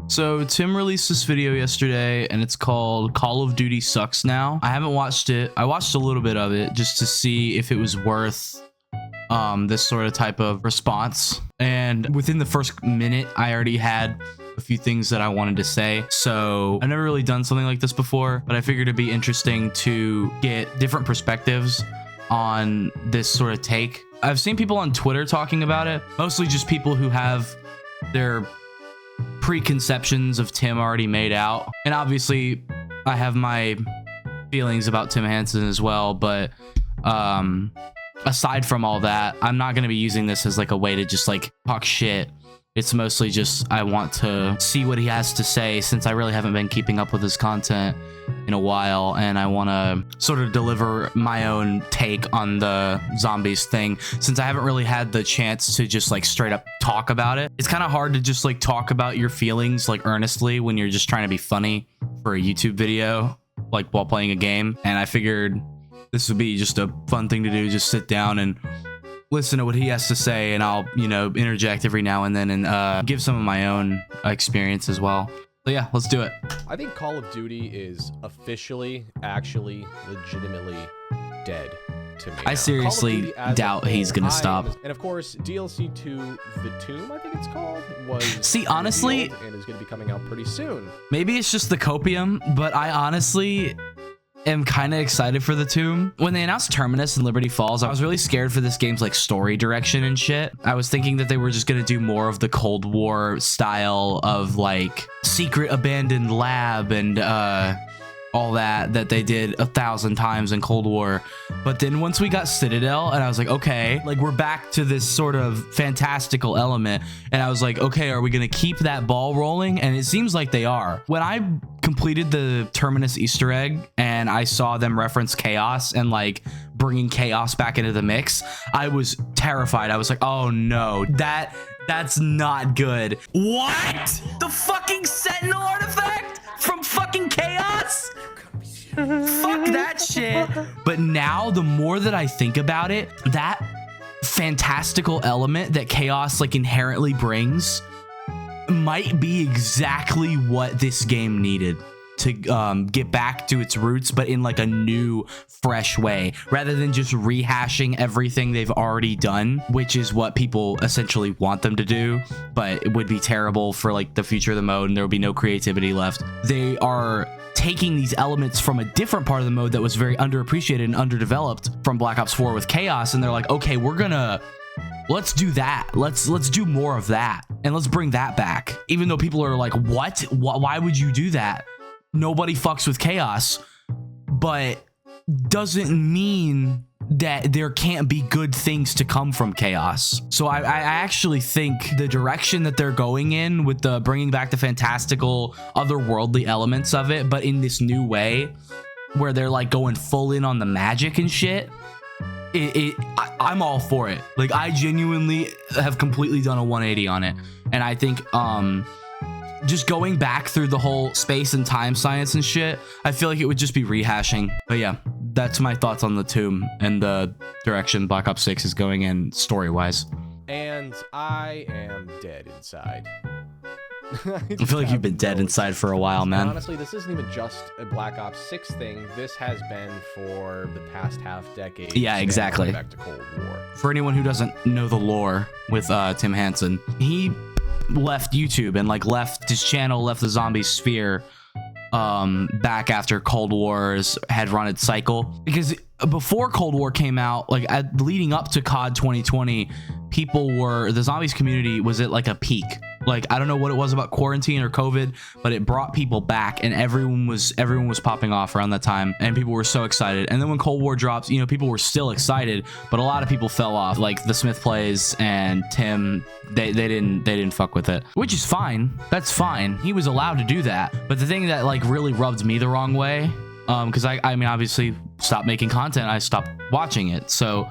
So Tim released this video yesterday and it's called Call of Duty Sucks Now. I haven't watched it. I watched a little bit of it just to see if it was worth this sort of type of response. And within the first minute, I already had a few things that I wanted to say. So I've never really done something like this before, but I figured it'd be interesting to get different perspectives on this sort of take. I've seen people on Twitter talking about it, mostly just people who have their preconceptions of Tim already made out. And obviously I have my feelings about Tim Henson as well, but aside from all that, I'm not going to be using this as like a way to just like talk shit. It's mostly just I want to see what he has to say, since I really haven't been keeping up with his content in a while, and I want to sort of deliver my own take on the zombies thing, since I haven't really had the chance to just like straight up talk about it. It's kind of hard to just like talk about your feelings like earnestly when you're just trying to be funny for a YouTube video, like while playing a game. And I figured this would be just a fun thing to do, just sit down and listen to what he has to say, and I'll, you know, interject every now and then and give some of my own experience as well. So yeah, let's do it. I think Call of Duty is officially, actually, legitimately dead to me. I seriously doubt he's gonna stop. And of course, DLC to The Tomb, I think it's called, was see, honestly, and is going to be coming out pretty soon. Maybe it's just the copium, but I honestly am kind of excited for The Tomb. When they announced Terminus and Liberty Falls, I was really scared for this game's like story direction and shit. I was thinking that they were just gonna do more of the Cold War style of like secret abandoned lab and all that they did 1,000 times in Cold War. But then once we got Citadel, and I was like, okay, like we're back to this sort of fantastical element, and I was like, okay, are we gonna keep that ball rolling? And it seems like they are. When I completed the Terminus Easter egg and I saw them reference chaos and like bringing chaos back into the mix, I was terrified. I was like, oh no, that's not good. What? The fucking Sentinel artifact from fucking chaos? Fuck that shit. But now the more that I think about it, that fantastical element that chaos like inherently brings might be exactly what this game needed to get back to its roots, but in like a new, fresh way, rather than just rehashing everything they've already done, which is what people essentially want them to do, but it would be terrible for like the future of the mode and there would be no creativity left. They are taking these elements from a different part of the mode that was very underappreciated and underdeveloped from Black Ops 4 with chaos, and they're like, okay, let's do that. Let's do more of that, and let's bring that back. Even though people are like, what? Why would you do that? Nobody fucks with chaos, but doesn't mean that there can't be good things to come from chaos. So I actually think the direction that they're going in with the bringing back the fantastical otherworldly elements of it, but in this new way where they're like going full in on the magic and shit, I'm all for it. Like, I genuinely have completely done a 180 on it. And I think just going back through the whole space and time science and shit, I feel like it would just be rehashing. But yeah, that's my thoughts on The Tomb and the direction Black Ops 6 is going in story-wise. And I am dead inside. I feel like you've been dead inside for a while, man. Honestly, this isn't even just a Black Ops 6 thing. This has been for the past half decade. Yeah, exactly. Back to Cold War. For anyone who doesn't know the lore with Tim Henson, he left YouTube and like left his channel, left the zombie sphere back after Cold War's had run its cycle, because before Cold War came out, like leading up to COD 2020, the zombies community was at like a peak. Like, I don't know what it was about quarantine or COVID, but it brought people back, and everyone was popping off around that time, and people were so excited. And then when Cold War drops, you know, people were still excited, but a lot of people fell off. Like the Smith Plays and Tim, they didn't fuck with it, which is fine. That's fine. He was allowed to do that. But the thing that like really rubbed me the wrong way, because I mean, obviously stopped making content, I stopped watching it. So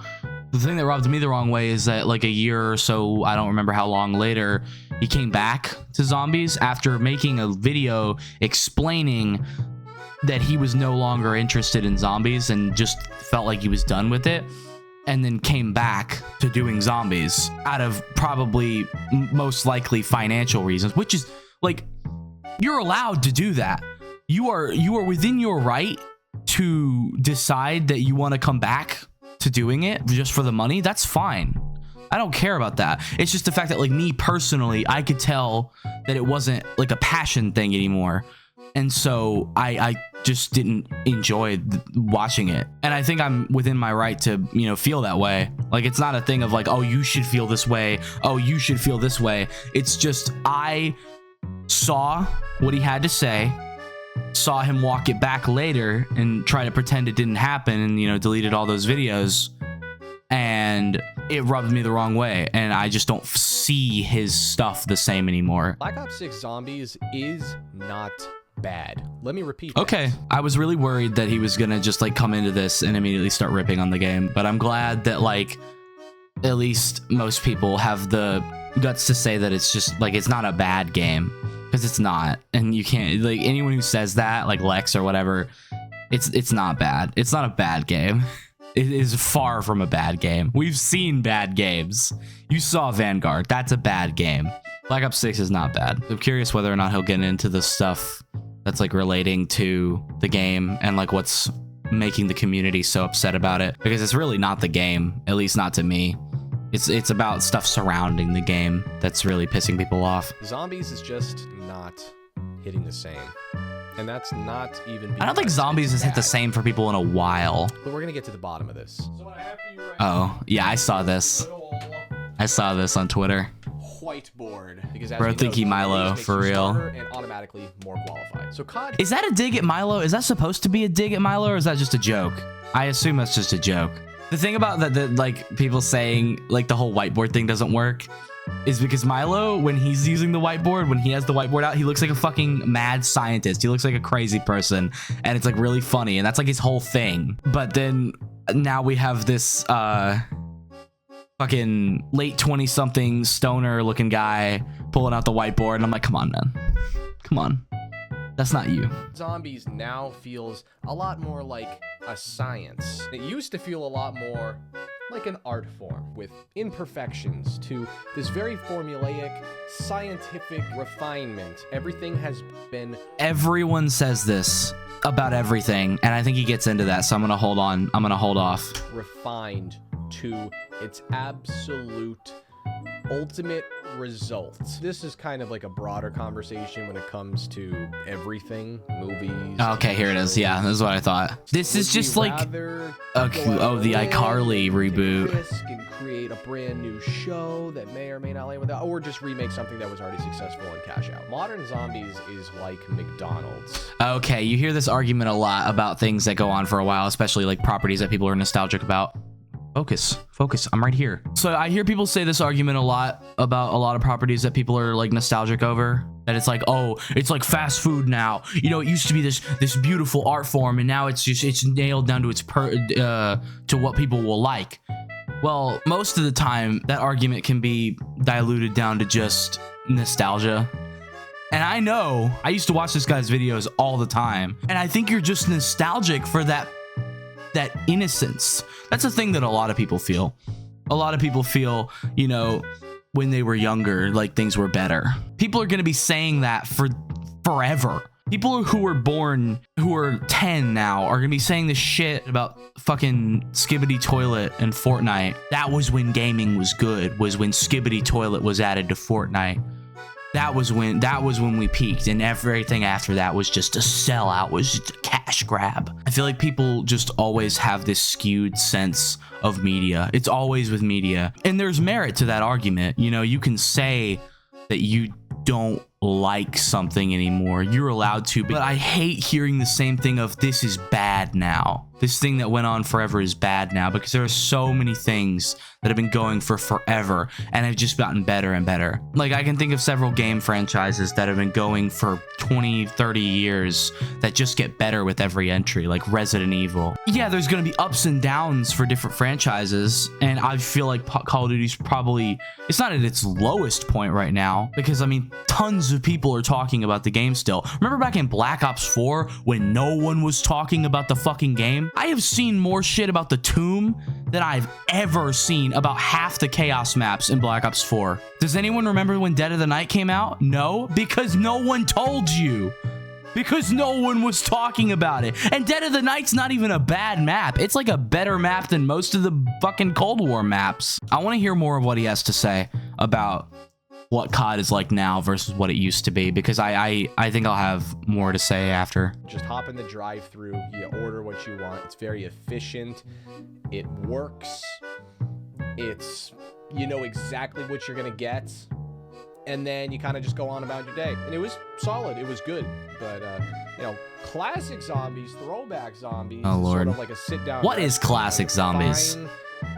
the thing that rubbed me the wrong way is that like a year or so, I don't remember how long later, he came back to zombies after making a video explaining that he was no longer interested in zombies and just felt like he was done with it, and then came back to doing zombies out of probably most likely financial reasons, which is like, You're allowed to do that. You are within your right to decide that you want to come back to doing it just for the money. That's fine. I don't care about that. It's just the fact that, like, me personally, I could tell that it wasn't like a passion thing anymore. And so I just didn't enjoy watching it. And I think I'm within my right to, you know, feel that way. Like, it's not a thing of like, oh, you should feel this way. Oh, you should feel this way. It's just, I saw what he had to say, saw him walk it back later and try to pretend it didn't happen and, you know, deleted all those videos. And it rubbed me the wrong way, and I just don't see his stuff the same anymore. Black Ops 6 Zombies is not bad. Let me repeat that. Okay, I was really worried that he was gonna just like come into this and immediately start ripping on the game, but I'm glad that like at least most people have the guts to say that it's just like it's not a bad game, because it's not. And you can't, like, anyone who says that, like Lex or whatever, it's not bad. It's not a bad game. It is far from a bad game. We've seen bad games. You saw Vanguard. That's a bad game. Black Ops 6 is not bad. I'm curious whether or not he'll get into the stuff that's like relating to the game and like what's making the community so upset about it, because it's really not the game, at least not to me. It's about stuff surrounding the game that's really pissing people off. Zombies is just not hitting the same. And that's not even... I don't think Zombies has hit the same for people in a while. But we're going to get to the bottom of this. So what I have for you right now, yeah, I saw this. I saw this on Twitter. Whiteboard. Because as Bro, Thinky Milo, for real. And automatically more qualified. So COD... Is that a dig at Milo? Is that supposed to be a dig at Milo, or is that just a joke? I assume that's just a joke. The thing about that, like, people saying, like, the whole whiteboard thing doesn't work is because Milo, when he's using the whiteboard, when he has the whiteboard out, he looks like a fucking mad scientist. He looks like a crazy person, and it's, like, really funny, and that's, like, his whole thing. But then now we have this, fucking late 20-something stoner-looking guy pulling out the whiteboard, and I'm like, come on, man. Come on. That's not you. Zombies now feels a lot more like a science. It used to feel a lot more like an art form with imperfections to this very formulaic scientific refinement. Everything has been... Everyone says this about everything, and I think he gets into that, so I'm gonna hold on. I'm gonna hold off. Refined to its absolute ultimate results. This is kind of like a broader conversation when it comes to everything, movies. Okay, here it is. Yeah, this is what I thought. This is just like the iCarly reboot. Risk and create a brand new show that may or may not land with that, or just remake something that was already successful and cash out. Modern Zombies is like McDonald's. Okay, you hear this argument a lot about things that go on for a while, especially like properties that people are nostalgic about. Focus, I'm right here. So I hear people say this argument a lot about a lot of properties that people are like nostalgic over, that it's like, oh, it's like fast food now. You know, it used to be this beautiful art form, and now it's nailed down to its to what people will like. Well, most of the time that argument can be diluted down to just nostalgia. And I know, I used to watch this guy's videos all the time, and I think you're just nostalgic for that innocence. That's a thing that a lot of people feel. A lot of people feel, you know, when they were younger, like things were better. People are going to be saying that for forever. People who were born, who are 10 now, are going to be saying this shit about fucking Skibbity Toilet and Fortnite. That was when gaming was good, was when Skibbity Toilet was added to Fortnite. That was when we peaked, and everything after that was just a sellout, was just a cash grab. I feel like people just always have this skewed sense of media. It's always with media, and there's merit to that argument. You know, you can say that you don't like something anymore. You're allowed to, but I hate hearing the same thing of this is bad now. This thing that went on forever is bad now, because there are so many things that have been going for forever and have just gotten better and better. Like, I can think of several game franchises that have been going for 20, 30 years that just get better with every entry, like Resident Evil. Yeah, there's going to be ups and downs for different franchises, and I feel like Call of Duty's probably, it's not at its lowest point right now, because I mean, mean, tons of people are talking about the game still. Remember back in Black Ops 4 when no one was talking about the fucking game? I have seen more shit about the Tomb than I've ever seen about half the Chaos maps in Black Ops 4. Does anyone remember when Dead of the Night came out? No, because no one told you. Because no one was talking about it. And Dead of the Night's not even a bad map. It's like a better map than most of the fucking Cold War maps. I want to hear more of what he has to say about what COD is like now versus what it used to be, because I think I'll have more to say after. Just hop in the drive-thru, you order what you want. It's very efficient. It works. It's, you know exactly what you're gonna get. And then you kind of just go on about your day. And it was solid. It was good. But, you know, classic zombies, throwback zombies. Oh, Lord. Sort of like a sit-down. What is classic zombies?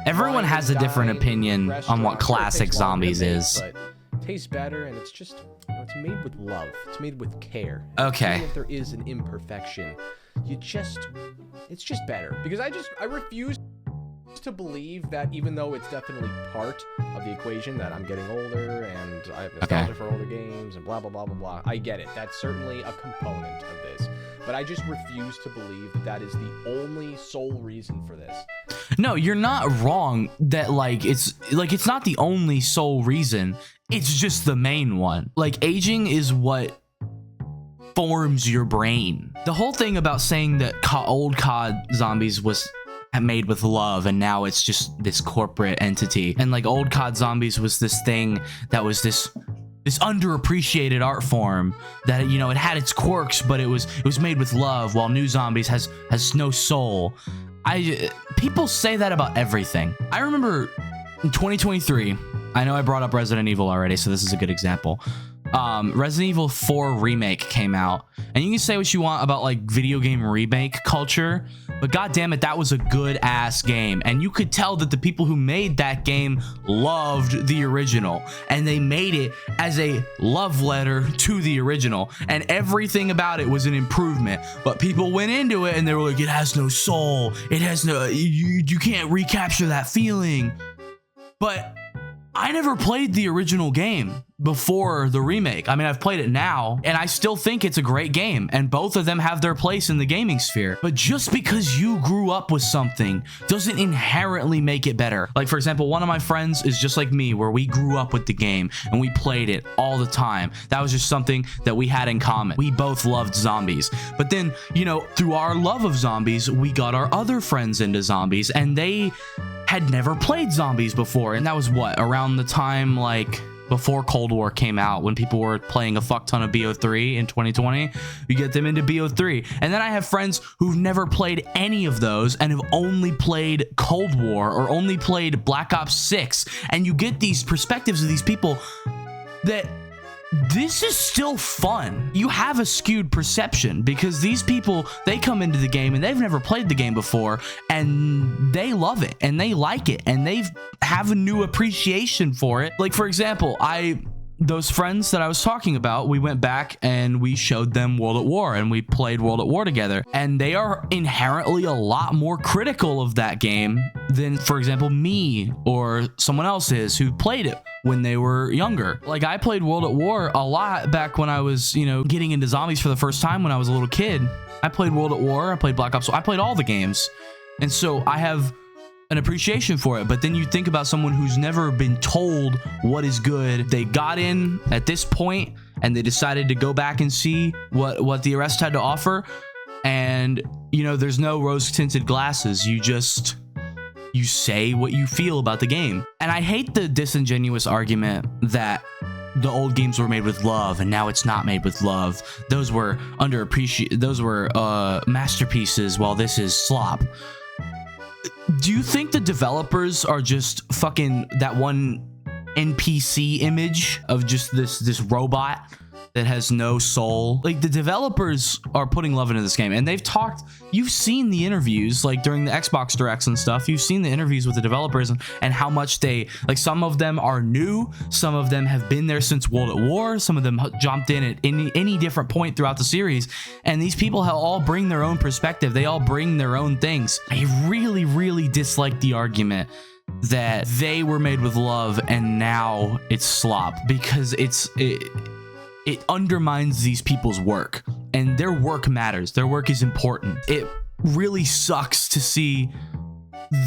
Everyone has a different opinion on what classic zombies is. But it tastes better, and it's just, you know, it's made with love. It's made with care. Okay. Even if there is an imperfection, it's just better. Because I refuse to believe that, even though it's definitely part of the equation, that I'm getting older and I have nostalgia for older games and blah blah blah blah blah. I get it. That's certainly a component of this, but I just refuse to believe that that is the only sole reason for this. No, you're not wrong that it's not the only sole reason. It's just the main one. Like, aging is what forms your brain. The whole thing about saying that old COD zombies was made with love and now it's just this corporate entity, and like old COD zombies was this thing that was this underappreciated art form that, you know, it had its quirks, but it was made with love, while new zombies has no soul. People say that about everything. I remember in 2023, I know I brought up Resident Evil already, so this is a good example. Resident Evil 4 remake came out, and you can say what you want about like video game remake culture, but god damn it, that was a good ass game, and you could tell that the people who made that game loved the original, and they made it as a love letter to the original, and everything about it was an improvement. But people went into it and they were like, it has no soul, it has no, you can't recapture that feeling. But I never played the original game before the remake. I mean, I've played it now, and I still think it's a great game, and both of them have their place in the gaming sphere. But just because you grew up with something doesn't inherently make it better. Like, for example, one of my friends is just like me, where we grew up with the game, and we played it all the time. That was just something that we had in common. We both loved zombies. But then, you know, through our love of zombies, we got our other friends into zombies, and they had never played zombies before. And that was what, around the time, like, before Cold War came out, when people were playing a fuck ton of BO3 in 2020, we get them into BO3. And then I have friends who've never played any of those and have only played Cold War or only played Black Ops 6. And you get these perspectives of these people that this is still fun. You have a skewed perception because these people, they come into the game and they've never played the game before, and they love it and they like it and they have a new appreciation for it. Like, for example, those friends that I was talking about, we went back and we showed them World at War and we played World at War together, and they are inherently a lot more critical of that game than, for example, me or someone else is who played it when they were younger. Like, I played World at War a lot back when I was, you know, getting into zombies for the first time when I was a little kid. I played World at War, I played Black Ops, I played all the games. And so I have an appreciation for it. But then you think about someone who's never been told what is good. They got in at this point and they decided to go back and see what the Arrest had to offer. And, you know, there's no rose-tinted glasses. You say what you feel about the game. And I hate the disingenuous argument that the old games were made with love and now it's not made with love. Those were masterpieces, while this is slop. Do you think the developers are just fucking that one NPC image of just this robot that has no soul? Like, the developers are putting love into this game, and they've talked, you've seen the interviews, like during the Xbox Directs and stuff, you've seen the interviews with the developers and how much they, like, some of them are new, some of them have been there since World at War, some of them jumped in at any different point throughout the series, and these people all bring their own perspective, they all bring their own things. I really, really dislike the argument that they were made with love and now it's slop, because it undermines these people's work, and their work matters. Their work is important. It really sucks to see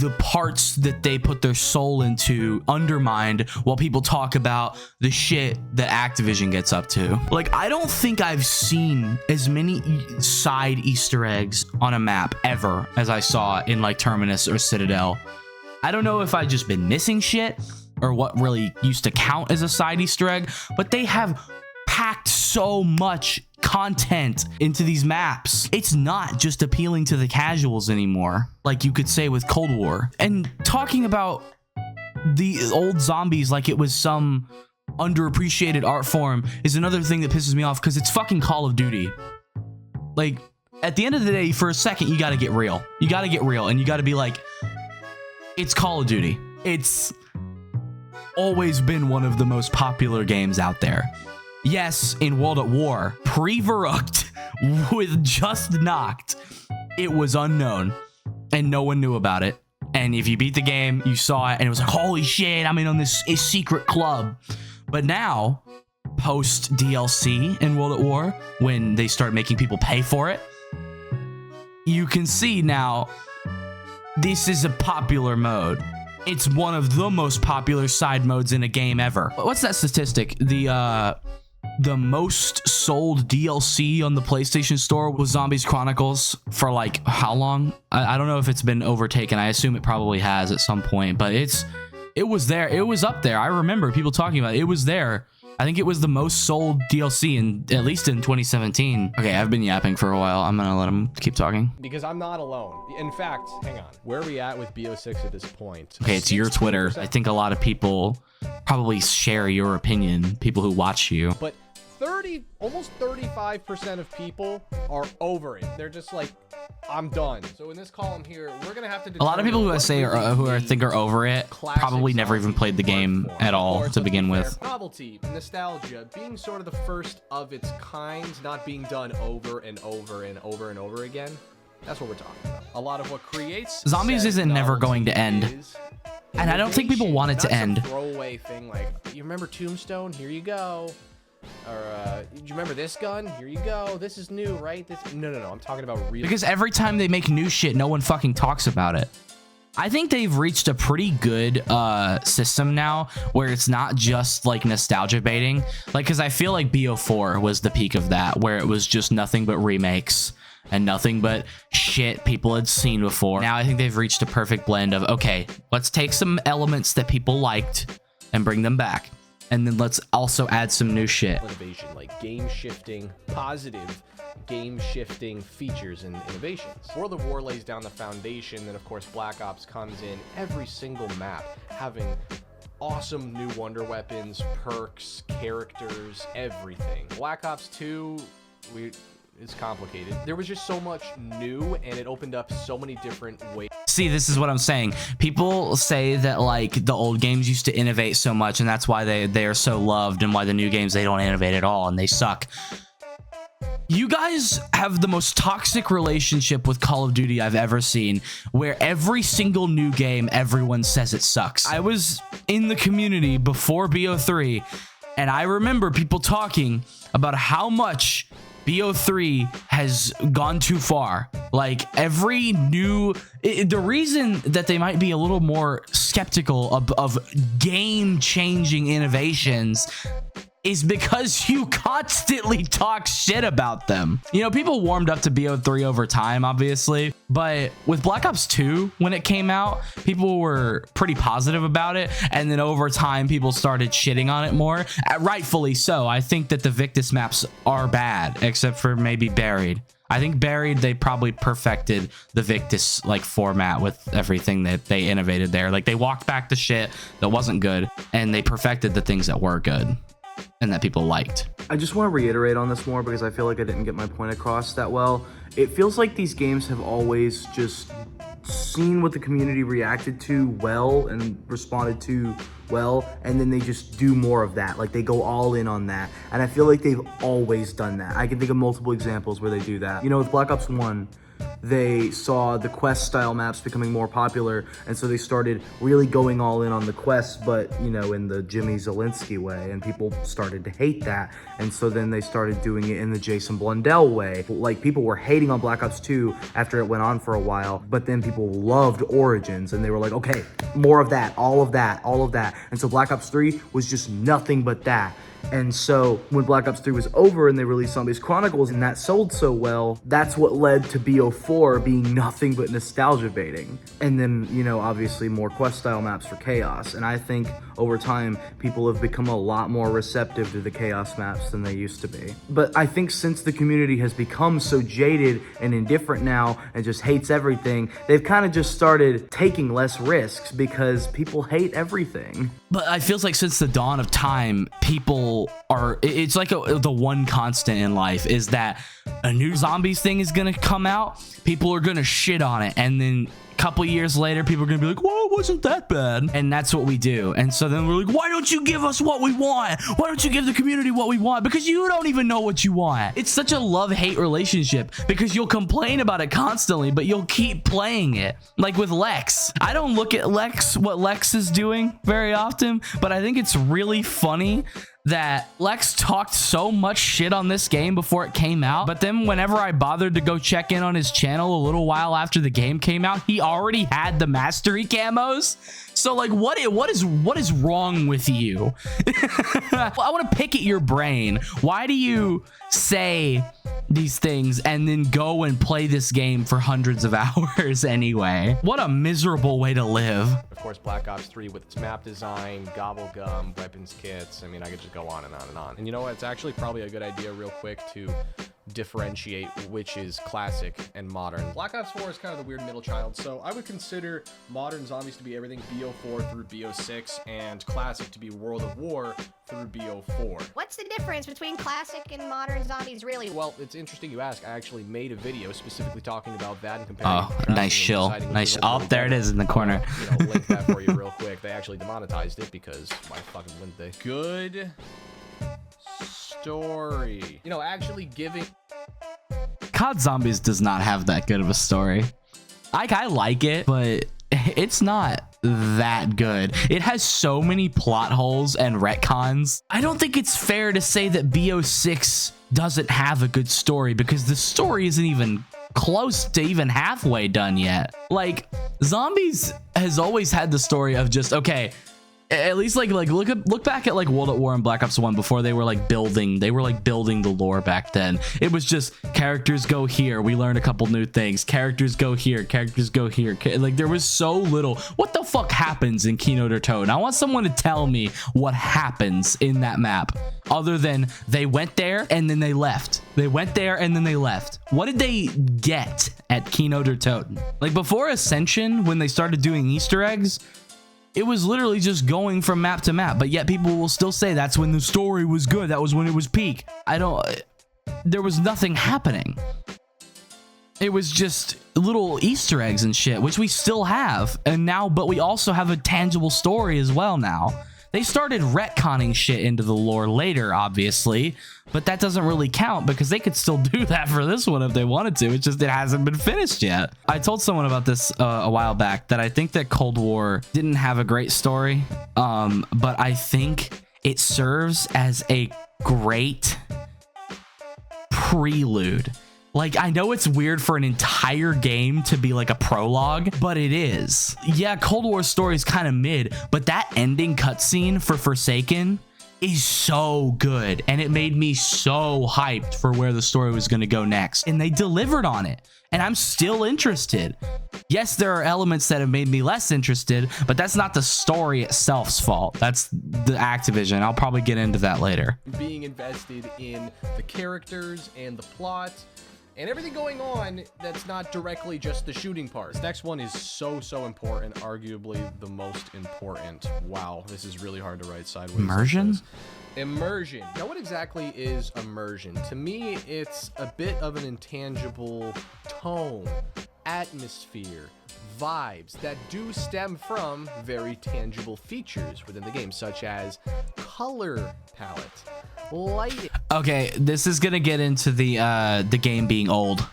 the parts that they put their soul into undermined while people talk about the shit that Activision gets up to. Like, I don't think I've seen as many side Easter eggs on a map ever as I saw in like Terminus or Citadel. I don't know if I've just been missing shit or what really used to count as a side Easter egg, but they have packed so much content into these maps. It's not just appealing to the casuals anymore, like you could say with Cold War. And talking about the old zombies like it was some underappreciated art form is another thing that pisses me off, because it's fucking Call of Duty. Like, at the end of the day, for a second, you gotta get real. You gotta get real, and you gotta be like, it's Call of Duty. It's always been one of the most popular games out there. Yes, in World at War, pre-Verrucht with Just Knocked, it was unknown and no one knew about it. And if you beat the game, you saw it and it was like, holy shit, I'm in on this secret club. But now, post DLC in World at War, when they start making people pay for it, you can see now this is a popular mode. It's one of the most popular side modes in a game ever. What's that statistic? The most sold DLC on the PlayStation Store was Zombies Chronicles for like how long? I don't know if it's been overtaken. I assume it probably has at some point, but it was there. It was up there. I remember people talking about it. It was there. I think it was the most sold DLC at least in 2017. Okay, I've been yapping for a while. I'm gonna let him keep talking. Because I'm not alone. In fact, hang on. Where are we at with BO6 at this point? Okay, it's your Twitter. I think a lot of people probably share your opinion, people who watch you. But almost 35% of people are over it. They're just like, I'm done. So in this column here, we're gonna have to. A lot of people who I say think are over it probably never even played the game at all to begin with. Novelty, nostalgia, being sort of the first of its kind, not being done over and over and over and over again. That's what we're talking about. A lot of what creates Zombies isn't never going to end, and I don't think people want it to end. Throwaway thing like, you remember Tombstone? Here you go. Or do you remember this gun? Here you go. This is new, right? No. I'm talking about real. Because every time they make new shit, no one fucking talks about it. I think they've reached a pretty good system now where it's not just like nostalgia baiting. Like, because I feel like BO4 was the peak of that, where it was just nothing but remakes and nothing but shit people had seen before. Now I think they've reached a perfect blend of, okay, let's take some elements that people liked and bring them back. And then let's also add some new shit. Innovation, like game shifting, positive game shifting features and innovations. World of War lays down the foundation, then of course Black Ops comes in every single map, having awesome new wonder weapons, perks, characters, everything. Black Ops 2, it's complicated. There was just so much new, and it opened up so many different ways. See, this is what I'm saying. People say that like the old games used to innovate so much, and that's why they are so loved, and why the new games, they don't innovate at all and they suck. You guys have the most toxic relationship with Call of Duty I've ever seen, where every single new game, everyone says it sucks. I was in the community before BO3, and I remember people talking about how much BO3 has gone too far. Like, every new... the reason that they might be a little more skeptical of game-changing innovations is because you constantly talk shit about them. You know, people warmed up to BO3 over time, obviously, but with Black Ops 2, when it came out, people were pretty positive about it, and then over time, people started shitting on it more. Rightfully so. I think that the Victus maps are bad, except for maybe Buried. I think Buried, they probably perfected the Victus like format with everything that they innovated there. Like, they walked back the shit that wasn't good, and they perfected the things that were good and that people liked. I just want to reiterate on this more because I feel like I didn't get my point across that well. It feels like these games have always just seen what the community reacted to well and responded to well, and then they just do more of that. Like, they go all in on that, and I feel like they've always done that. I can think of multiple examples where they do that. You know, with Black Ops 1, they saw the quest style maps becoming more popular, and so they started really going all in on the quests, but you know, in the Jimmy Zielinski way, and people started to hate that. And so then they started doing it in the Jason Blundell way. Like, people were hating on Black Ops 2 after it went on for a while, but then people loved Origins, and they were like, okay, more of that, all of that, all of that. And so Black Ops 3 was just nothing but that. And so when Black Ops 3 was over and they released Zombies Chronicles and that sold so well, that's what led to BO4 being nothing but nostalgia baiting. And then, you know, obviously more quest style maps for Chaos. And I think over time, people have become a lot more receptive to the Chaos maps than they used to be. But I think since the community has become so jaded and indifferent now and just hates everything, they've kind of just started taking less risks because people hate everything. But I feels like since the dawn of time, people are, it's like the one constant in life is that a new zombies thing is going to come out, people are going to shit on it, and then a couple years later, people are going to be like, well, it wasn't that bad. And that's what we do. And so then we're like, why don't you give us what we want? Why don't you give the community what we want? Because you don't even know what you want. It's such a love-hate relationship because you'll complain about it constantly, but you'll keep playing it. Like with Lex. I don't look at what Lex is doing very often, but I think it's really funny that Lex talked so much shit on this game before it came out, but then whenever I bothered to go check in on his channel a little while after the game came out, he already had the mastery camos. So like, what is wrong with you? I want to pick at your brain. Why do you say these things and then go and play this game for hundreds of hours anyway? What a miserable way to live. Of course, Black Ops 3 with its map design, gobblegum, weapons kits. I mean, I could just go on and on and on. And you know what? It's actually probably a good idea real quick to differentiate which is classic and modern. Black Ops 4 is kind of the weird middle child, so I would consider modern zombies to be everything BO4 through BO6 and classic to be World of War through BO4. What's the difference between classic and modern zombies, really? Well, it's interesting you ask. I actually made a video specifically talking about that and comparing. Oh, nice shill. Nice. Oh, there it is in the corner. You know, link that for you real quick. They actually demonetized it because why fucking wouldn't they? Good story. You know, actually giving. COD Zombies does not have that good of a story. I like it, but it's not that good. It has so many plot holes and retcons. I don't think it's fair to say that BO6 doesn't have a good story because the story isn't even close to even halfway done yet. Like, Zombies has always had the story of just, okay, at least like look back at like World at War and Black Ops 1 before they were like building the lore back then. It was just characters go here, we learned a couple new things, characters go here, characters go here. Like, there was so little. What the fuck happens in Kino der Toten? I want someone to tell me what happens in that map other than they went there and then they left. They went there and then they left. What did they get at Kino der Toten? Like, before Ascension, when they started doing Easter eggs, it was literally just going from map to map, but yet people will still say that's when the story was good. That was when it was peak. There was nothing happening. It was just little Easter eggs and shit, which we still have. And now, but we also have a tangible story as well now. They started retconning shit into the lore later, obviously, but that doesn't really count because they could still do that for this one if they wanted to. It's just it hasn't been finished yet. I told someone about this a while back that I think that Cold War didn't have a great story, but I think it serves as a great prelude. Like, I know it's weird for an entire game to be like a prologue, but it is. Yeah, Cold War's story is kind of mid, but that ending cutscene for Forsaken is so good, and it made me so hyped for where the story was going to go next, and they delivered on it, and I'm still interested. Yes, there are elements that have made me less interested, but that's not the story itself's fault. That's the Activision. I'll probably get into that later. Being invested in the characters and the plot and everything going on that's not directly just the shooting part. This next one is so important, arguably the most important. Wow, this is really hard to write sideways. Immersion? Immersion. Now, what exactly is immersion? To me, it's a bit of an intangible tone, atmosphere, vibes that do stem from very tangible features within the game, such as color palette, lighting. Okay, this is gonna get into the game being old.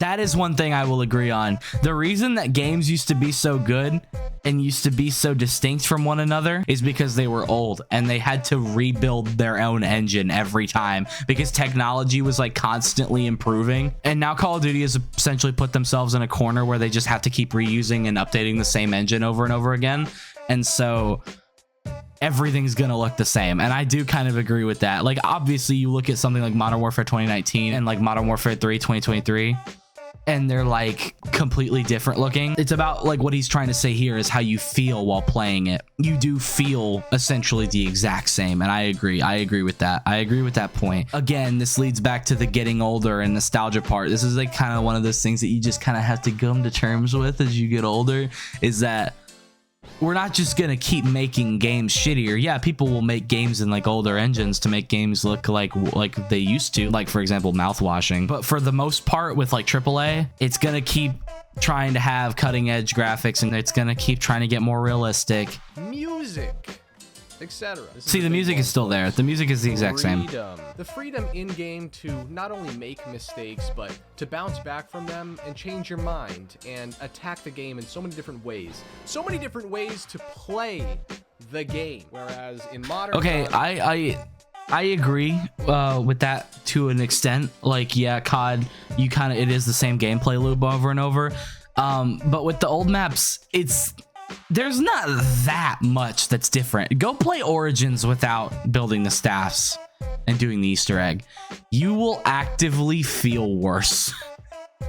That is one thing I will agree on. The reason that games used to be so good and used to be so distinct from one another is because they were old and they had to rebuild their own engine every time because technology was like constantly improving. And now Call of Duty has essentially put themselves in a corner where they just have to keep reusing and updating the same engine over and over again. And so everything's gonna look the same, and I do kind of agree with that. Like, obviously you look at something like Modern Warfare 2019 and like Modern Warfare 3 2023, and they're like completely different looking. It's about like what he's trying to say here is how you feel while playing it. You do feel essentially the exact same, and I agree with that. I agree with that point. Again, this leads back to the getting older and nostalgia part. This is like kind of one of those things that you just kind of have to come to terms with as you get older, is that we're not just gonna keep making games shittier. Yeah, people will make games in like older engines to make games look like they used to, like for example mouthwashing, but for the most part with like AAA, it's gonna keep trying to have cutting edge graphics and it's gonna keep trying to get more realistic. Music, etc. See, the music is still there. The music is the exact same. The freedom in-game to not only make mistakes, but to bounce back from them and change your mind and attack the game in so many different ways. So many different ways to play the game. Whereas in modern I agree with that to an extent. Like, yeah, COD, it is the same gameplay loop over and over. But with the old maps, there's not that much that's different. Go play Origins without building the staffs and doing the Easter egg. You will actively feel worse.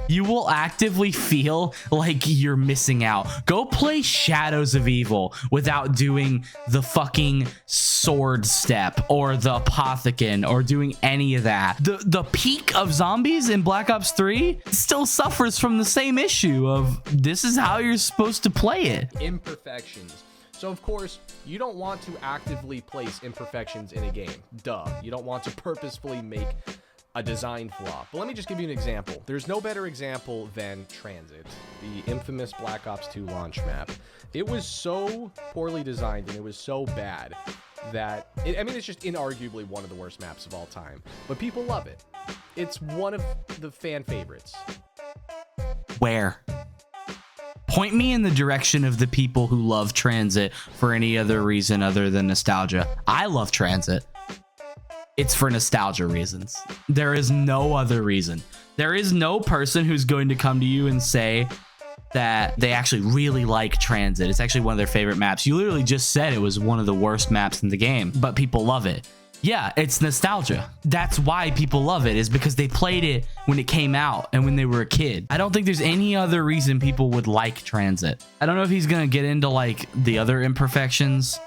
You will actively feel like you're missing out. Go play Shadows of Evil without doing the fucking sword step or the apothecon or doing any of that. The peak of zombies in Black Ops 3 still suffers from the same issue of this is how you're supposed to play it. Imperfections. So of course, you don't want to actively place imperfections in a game. Duh. You don't want to purposefully make a design flaw. But let me just give you an example. There's no better example than Transit, the infamous Black Ops 2 launch map. It was so poorly designed and it was so bad that, it's just inarguably one of the worst maps of all time. But people love it. It's one of the fan favorites. Where? Point me in the direction of the people who love Transit for any other reason other than nostalgia. I love Transit. It's for nostalgia reasons. There is no other reason. There is no person who's going to come to you and say that they actually really like Transit. It's actually one of their favorite maps. You literally just said it was one of the worst maps in the game, but people love it. Yeah, it's nostalgia. That's why people love it, is because they played it when it came out and when they were a kid. I don't think there's any other reason people would like Transit. I don't know if he's gonna get into like the other imperfections,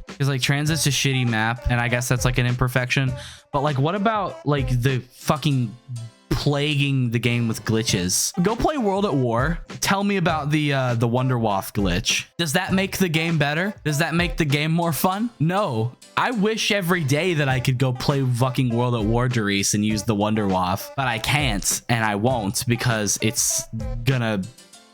because like Transit's a shitty map and I guess that's like an imperfection, but like what about like the fucking plaguing the game with glitches? Go play World at War. Tell me about the Wonderwaff glitch. Does that make the game better? Does that make the game more fun? No. I wish every day that I could go play fucking World at War, Doris, and use the Wonderwaff, but I can't and I won't because it's gonna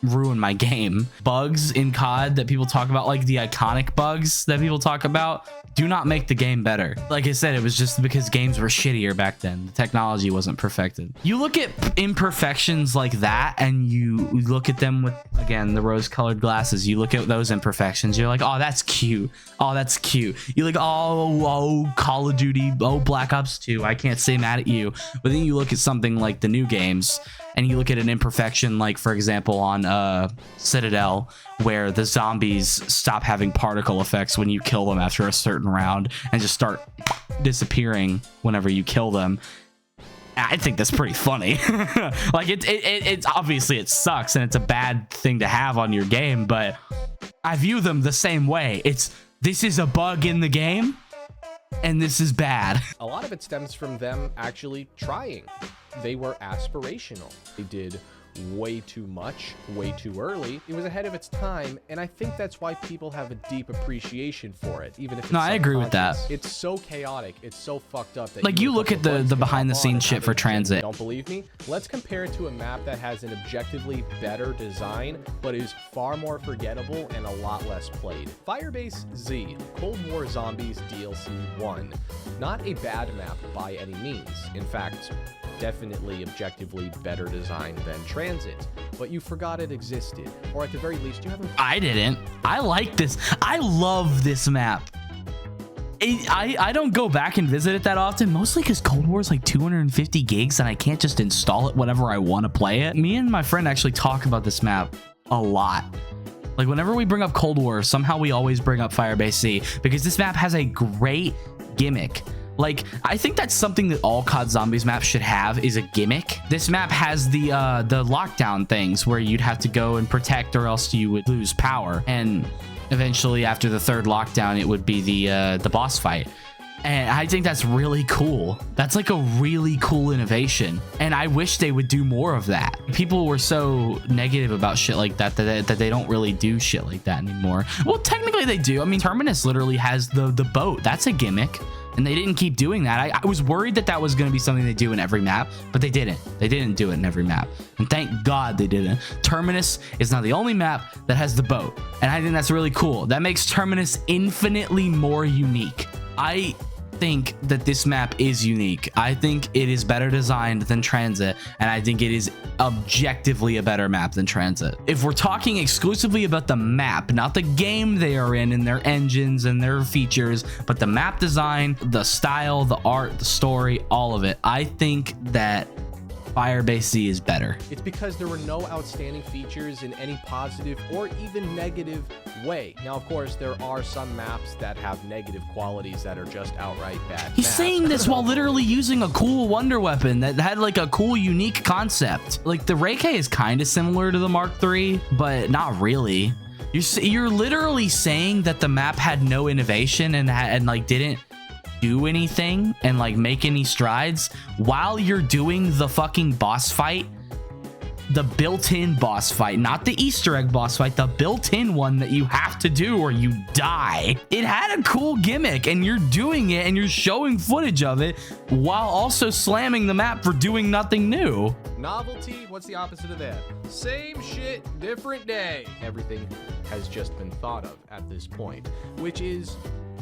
ruin my game. Bugs in COD that people talk about, like the iconic bugs that people talk about, do not make the game better. Like I said, it was just because games were shittier back then. The technology wasn't perfected. You look at imperfections like that and you look at them with, again, the rose-colored glasses. You look at those imperfections, you're like, oh, that's cute. Oh, that's cute. You're like, oh, Call of Duty, oh, Black Ops 2, I can't say mad at you. But then you look at something like the new games and you look at an imperfection like, for example, on Citadel, where the zombies stop having particle effects when you kill them after a certain round and just start disappearing whenever you kill them. I think that's pretty funny. Like it's obviously it sucks and it's a bad thing to have on your game, but I view them the same way. This is a bug in the game and this is bad. A lot of it stems from them actually trying. They were aspirational. They did way too much, way too early. It was ahead of its time, and I think that's why people have a deep appreciation for it, even if it's I agree with that. It's so chaotic, it's so fucked up that like you look at the behind the scenes shit for Transit. Don't believe me? Let's compare it to a map that has an objectively better design, but is far more forgettable and a lot less played. Firebase Z, Cold War Zombies DLC 1. Not a bad map by any means. In fact, definitely objectively better designed than Transit. Transit, but you forgot it existed, or at the very least, you haven't. I didn't. I like this. I love this map. I don't go back and visit it that often, mostly because Cold War is like 250 gigs and I can't just install it whenever I want to play it. Me and my friend actually talk about this map a lot. Like whenever we bring up Cold War, somehow we always bring up Firebase C because this map has a great gimmick. Like, I think that's something that all COD Zombies maps should have is a gimmick. This map has the lockdown things where you'd have to go and protect or else you would lose power. And eventually after the third lockdown, it would be the boss fight. And I think that's really cool. That's like a really cool innovation. And I wish they would do more of that. People were so negative about shit like that that they don't really do shit like that anymore. Well, technically they do. I mean, Terminus literally has the boat. That's a gimmick. And they didn't keep doing that. I was worried that that was going to be something they do in every map, but they didn't. They didn't do it in every map. And thank God they didn't. Terminus is now the only map that has the boat. And I think that's really cool. That makes Terminus infinitely more unique. I think that this map is unique. I think it is better designed than Transit, and I think it is objectively a better map than Transit. If we're talking exclusively about the map, not the game they are in and their engines and their features, but the map design, the style, the art, the story, all of it, I think that Firebase C is better. It's because there were no outstanding features in any positive or even negative way. Now, of course, there are some maps that have negative qualities that are just outright bad. He's saying this while literally using a cool wonder weapon that had like a cool, unique concept. Like the Ray K is kind of similar to the Mark III, but not really. You're literally saying that the map had no innovation and like didn't do anything and like make any strides while you're doing the fucking boss fight, the built-in boss fight, not the Easter egg boss fight, the built-in one that you have to do or you die. It had a cool gimmick and you're doing it and you're showing footage of it while also slamming the map for doing nothing new. Novelty, what's the opposite of that? Same shit, different day. Everything has just been thought of at this point, which is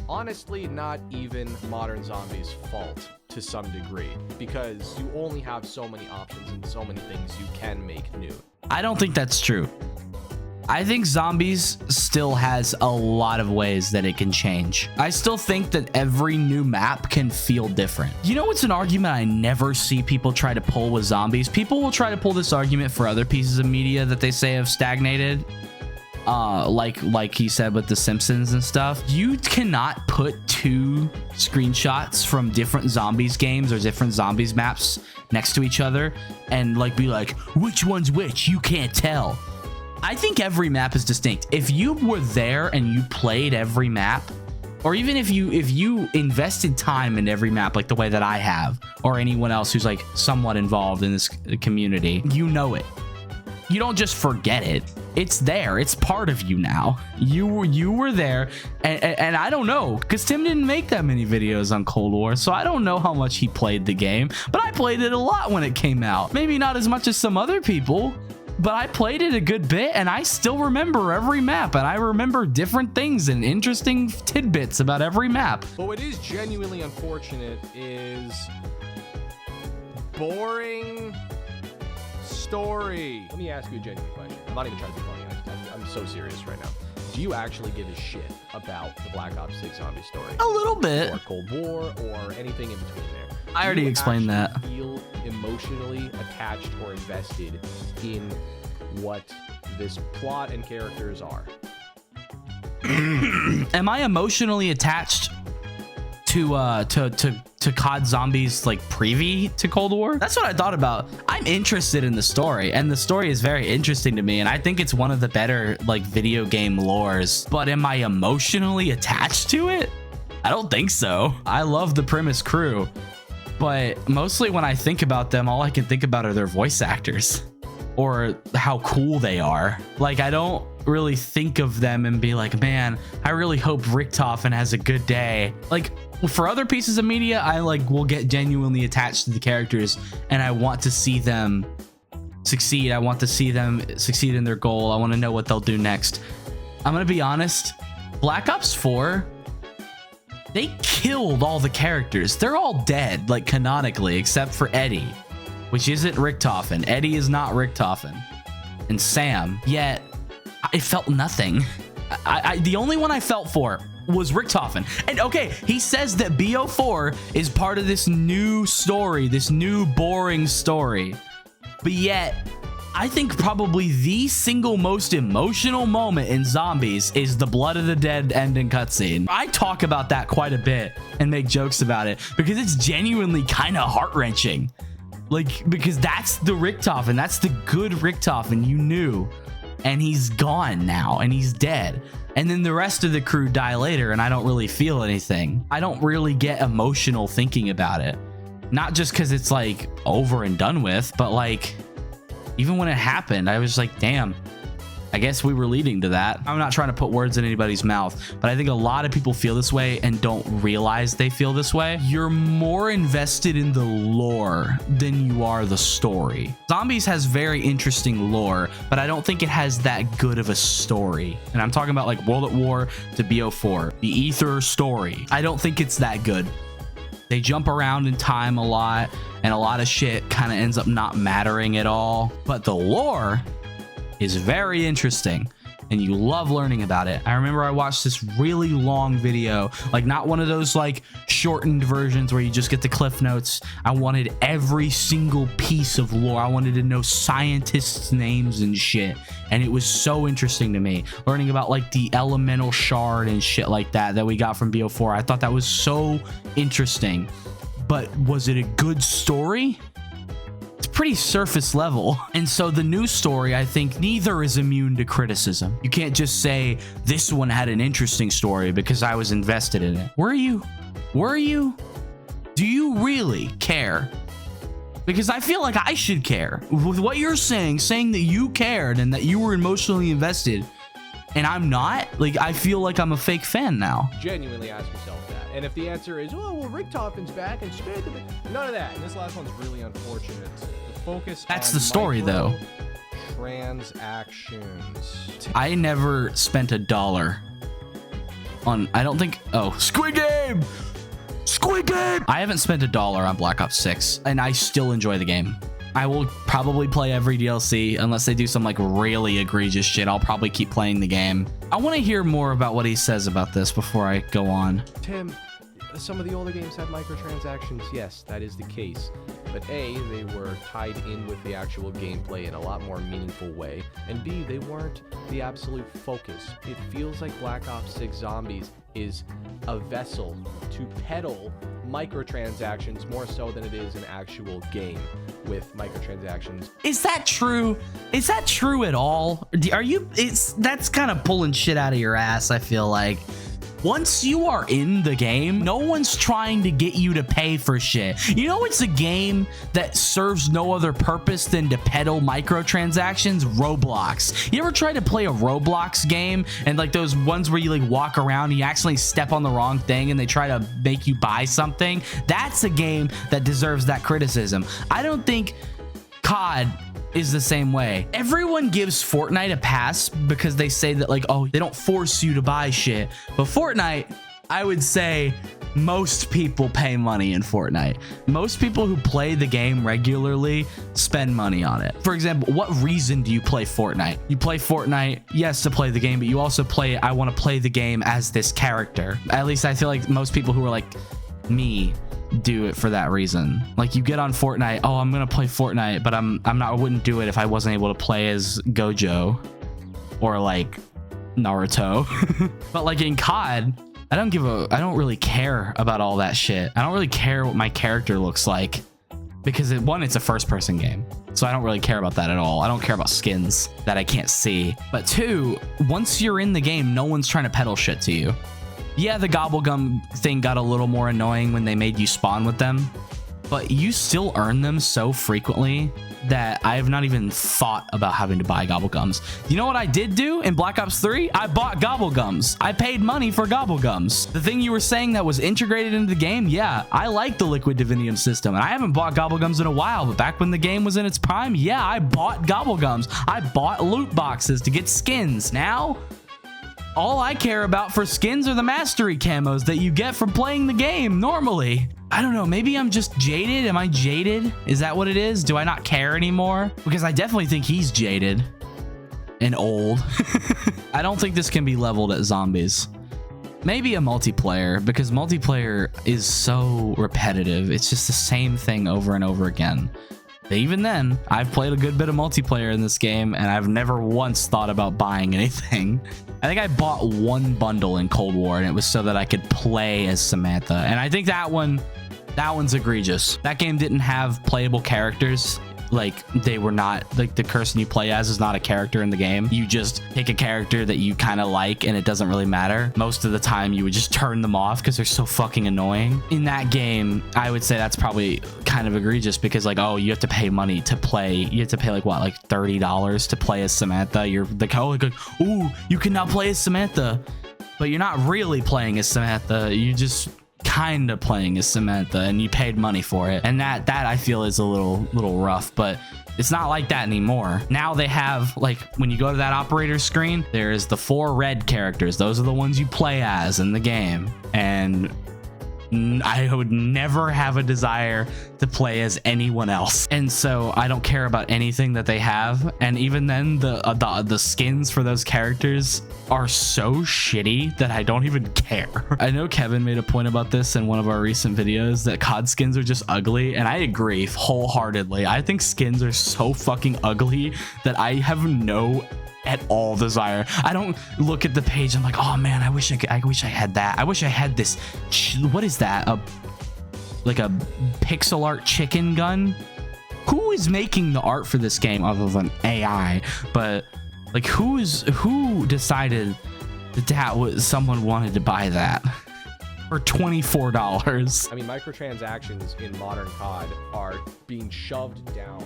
honestly not even Modern Zombies' fault to some degree, because you only have so many options and so many things you can make new. I don't think that's true. I think Zombies still has a lot of ways that it can change. I still think that every new map can feel different. You know what's an argument I never see people try to pull with Zombies? People will try to pull this argument for other pieces of media that they say have stagnated. Like he said with The Simpsons and stuff. You cannot put two screenshots from different Zombies games or different Zombies maps next to each other and like be like, which one's which? You can't tell. I think every map is distinct. If you were there and you played every map, or even if you invested time in every map like the way that I have, or anyone else who's like somewhat involved in this community, you know it. You don't just forget it. It's there. It's part of you now. You were there, and I don't know, because Tim didn't make that many videos on Cold War, so I don't know how much he played the game, but I played it a lot when it came out. Maybe not as much as some other people, but I played it a good bit, and I still remember every map, and I remember different things and interesting tidbits about every map. But what is genuinely unfortunate is boring story. Let me ask you a genuine question. I'm not even trying to be funny. I'm so serious right now. Do you actually give a shit about the Black Ops 6 zombie story? A little bit. Or Cold War, or anything in between there? I already explained that. Feel emotionally attached or invested in what this plot and characters are? Am I emotionally attached to COD Zombies like preview to Cold War? That's what I thought about. I'm interested in the story, and the story is very interesting to me, and I think it's one of the better like video game lores. But am I emotionally attached to it? I don't think so. I love the Premise crew, but mostly when I think about them, all I can think about are their voice actors or how cool they are. Like, I don't really think of them and be like, man, I really hope Richtofen has a good day. Like, for other pieces of media, I like will get genuinely attached to the characters and I want to see them succeed. I want to see them succeed in their goal. I want to know what they'll do next. I'm gonna be honest, Black Ops 4, they killed all the characters. They're all dead, like canonically, except for Eddie. which isn't Richtofen. Eddie is not Richtofen. And Sam, yet it felt nothing. The only one I felt for was Richtofen. And okay, he says that BO4 is part of this new story, this new boring story. But yet, I think probably the single most emotional moment in Zombies is the Blood of the Dead ending cutscene. I talk about that quite a bit and make jokes about it because it's genuinely kind of heart-wrenching. Like, because that's the Richtofen, that's the good Richtofen you knew. And he's gone now, and he's dead. And then the rest of the crew die later, and I don't really feel anything. I don't really get emotional thinking about it. Not just because it's like over and done with, but like even when it happened, I was like, damn, I guess we were leading to that. I'm not trying to put words in anybody's mouth, but I think a lot of people feel this way and don't realize they feel this way. You're more invested in the lore than you are the story. Zombies has very interesting lore, but I don't think it has that good of a story. And I'm talking about like World at War to BO4, the Ether story. I don't think it's that good. They jump around in time a lot, and a lot of shit kind of ends up not mattering at all. But the lore is very interesting, and you love learning about it. I remember I watched this really long video, like not one of those like shortened versions where you just get the cliff notes. I wanted every single piece of lore. I wanted to know scientists' names and shit, and it was so interesting to me, learning about like the elemental shard and shit like that we got from BO4. I thought that was so interesting. But was it a good story? It's pretty surface level. And so the new story, I think neither is immune to criticism. You can't just say this one had an interesting story because I was invested in it. Were you? Do you really care? Because I feel like I should care. With what you're saying that you cared and that you were emotionally invested, and I'm not, like, I feel like I'm a fake fan now. Genuinely ask yourself that. And if the answer is, oh, well, Richtofen's back and none of that. And this last one's really unfortunate. The focus That's on the story, though. Transactions. I never spent $1 on, I don't think, oh, Squid Game! Squid Game! I haven't spent $1 on Black Ops 6, and I still enjoy the game. I will probably play every DLC unless they do some like really egregious shit. I'll probably keep playing the game. I want to hear more about what he says about this before I go on. Tim, some of the older games had microtransactions. Yes, that is the case. But A, they were tied in with the actual gameplay in a lot more meaningful way. And B, they weren't the absolute focus. It feels like Black Ops 6 Zombies is a vessel to peddle microtransactions more so than it is an actual game with microtransactions. Is that true? Is that true at all? Are you, that's kind of pulling shit out of your ass, I feel like. Once you are in the game, no one's trying to get you to pay for shit. You know, it's a game that serves no other purpose than to peddle microtransactions. Roblox. You ever try to play a Roblox game and like those ones where you like walk around and you accidentally step on the wrong thing and they try to make you buy something? That's a game that deserves that criticism. I don't think COD is the same way. Everyone gives Fortnite a pass because they say that like, oh, they don't force you to buy shit. But Fortnite, I would say most people pay money in Fortnite. Most people who play the game regularly spend money on it. For example, what reason do you play Fortnite? You play Fortnite, yes, to play the game, but you also play, I want to play the game as this character. At least I feel like most people who are like me do it for that reason. Like you get on Fortnite, oh, I'm gonna play Fortnite, but I wouldn't do it if I wasn't able to play as Gojo or like Naruto. But like in COD, I don't really care about all that shit. I don't really care what my character looks like because one, it's a first person game. So I don't really care about that at all. I don't care about skins that I can't see. But two, once you're in the game, no one's trying to peddle shit to you. Yeah, the gobblegum thing got a little more annoying when they made you spawn with them, but you still earn them so frequently that I have not even thought about having to buy gobblegums. You know what I did do in Black Ops 3? I bought gobblegums. I paid money for gobblegums. The thing you were saying that was integrated into the game, yeah, I like the Liquid Divinium system, and I haven't bought gobblegums in a while, but back when the game was in its prime, yeah, I bought gobblegums. I bought loot boxes to get skins. Now, all I care about for skins are the mastery camos that you get from playing the game normally. I don't know. Maybe I'm just jaded. Am I jaded? Is that what it is? Do I not care anymore? Because I definitely think he's jaded and old. I don't think this can be leveled at zombies. Maybe a multiplayer, because multiplayer is so repetitive. It's just the same thing over and over again. But even then, I've played a good bit of multiplayer in this game, and I've never once thought about buying anything. I think I bought one bundle in Cold War, and it was so that I could play as Samantha. And I think that one's egregious. That game didn't have playable characters. Like, they were not, like, the person you play as is not a character in the game. You just pick a character that you kind of like, and it doesn't really matter. Most of the time, you would just turn them off because they're so fucking annoying. In that game, I would say that's probably kind of egregious because, like, oh, you have to pay money to play. You have to pay, like, what, like $30 to play as Samantha? You're like, oh, like, ooh, you can now play as Samantha. But you're not really playing as Samantha. You just kind of playing as Samantha, and you paid money for it, and that I feel is a little rough. But it's not like that anymore. Now they have, like, when you go to that operator screen, there's the 4 red characters. Those are the ones you play as in the game, and I would never have a desire to play as anyone else, and so I don't care about anything that they have. And even then, the skins for those characters are so shitty that I don't even care. I know Kevin made a point about this in one of our recent videos, that COD skins are just ugly, and I agree wholeheartedly. I think skins are so fucking ugly that I have no at all desire. I don't look at the page, I'm like, oh man, I wish I had that. I wish I had this. What is that? Like a pixel art chicken gun? Who is making the art for this game other than AI? But like, who decided that someone wanted to buy that for $24? I mean, microtransactions in modern COD are being shoved down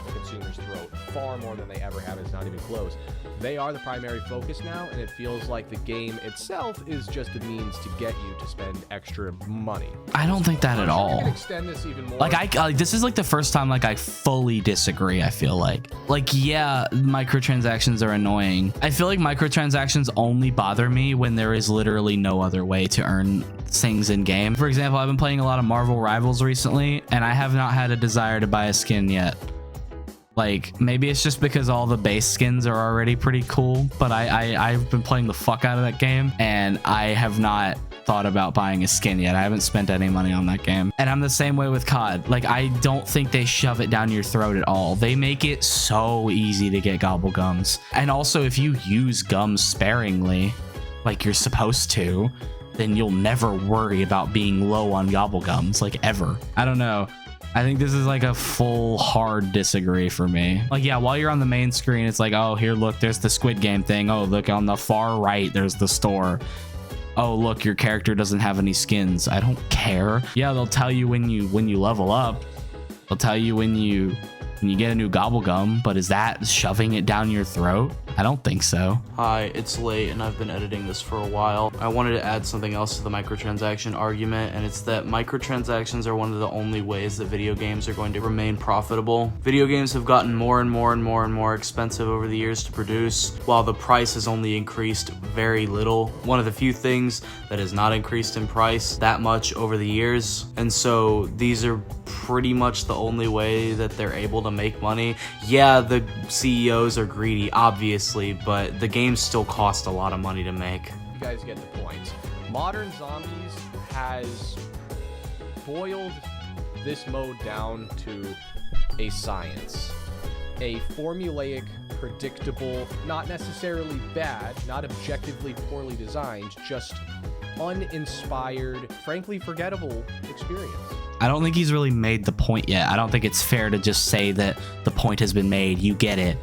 the consumer's throat far more than they ever have. It's not even close. They are the primary focus now, and it feels like the game itself is just a means to get you to spend extra money. I don't think that at all. I can extend this even more. Like, this is like the first time like I fully disagree. I feel like yeah, microtransactions are annoying. I feel like microtransactions only bother me when there is literally no other way to earn things in game. For example, I've been playing a lot of Marvel Rivals recently, and I have not had a desire to buy a skin yet. Like, maybe it's just because all the base skins are already pretty cool, but I've been playing the fuck out of that game, and I have not thought about buying a skin yet. I haven't spent any money on that game. And I'm the same way with COD. Like, I don't think they shove it down your throat at all. They make it so easy to get gobble gums. And also, if you use gums sparingly, like you're supposed to, then you'll never worry about being low on gobble gums, like, ever. I don't know. I think this is like a full hard disagree for me. Like, yeah, while you're on the main screen, it's like, oh, here, look, there's the Squid Game thing. Oh, look, on the far right, there's the store. Oh, look, your character doesn't have any skins. I don't care. Yeah, they'll tell you when you level up. They'll tell you when you get a new gobble gum, but is that shoving it down your throat? I don't think so. Hi, it's late and I've been editing this for a while. I wanted to add something else to the microtransaction argument, and it's that microtransactions are one of the only ways that video games are going to remain profitable. Video games have gotten more and more expensive over the years to produce, while the price has only increased very little. One of the few things that has not increased in price that much over the years, and so these are pretty much the only way that they're able to make money. Yeah, the CEOs are greedy, obviously, but the games still cost a lot of money to make. You guys get the point. Modern Zombies has boiled this mode down to a science. A formulaic, predictable, not necessarily bad, not objectively poorly designed, just uninspired, frankly forgettable experience. I don't think he's really made the point yet. I don't think it's fair to just say that the point has been made, you get it,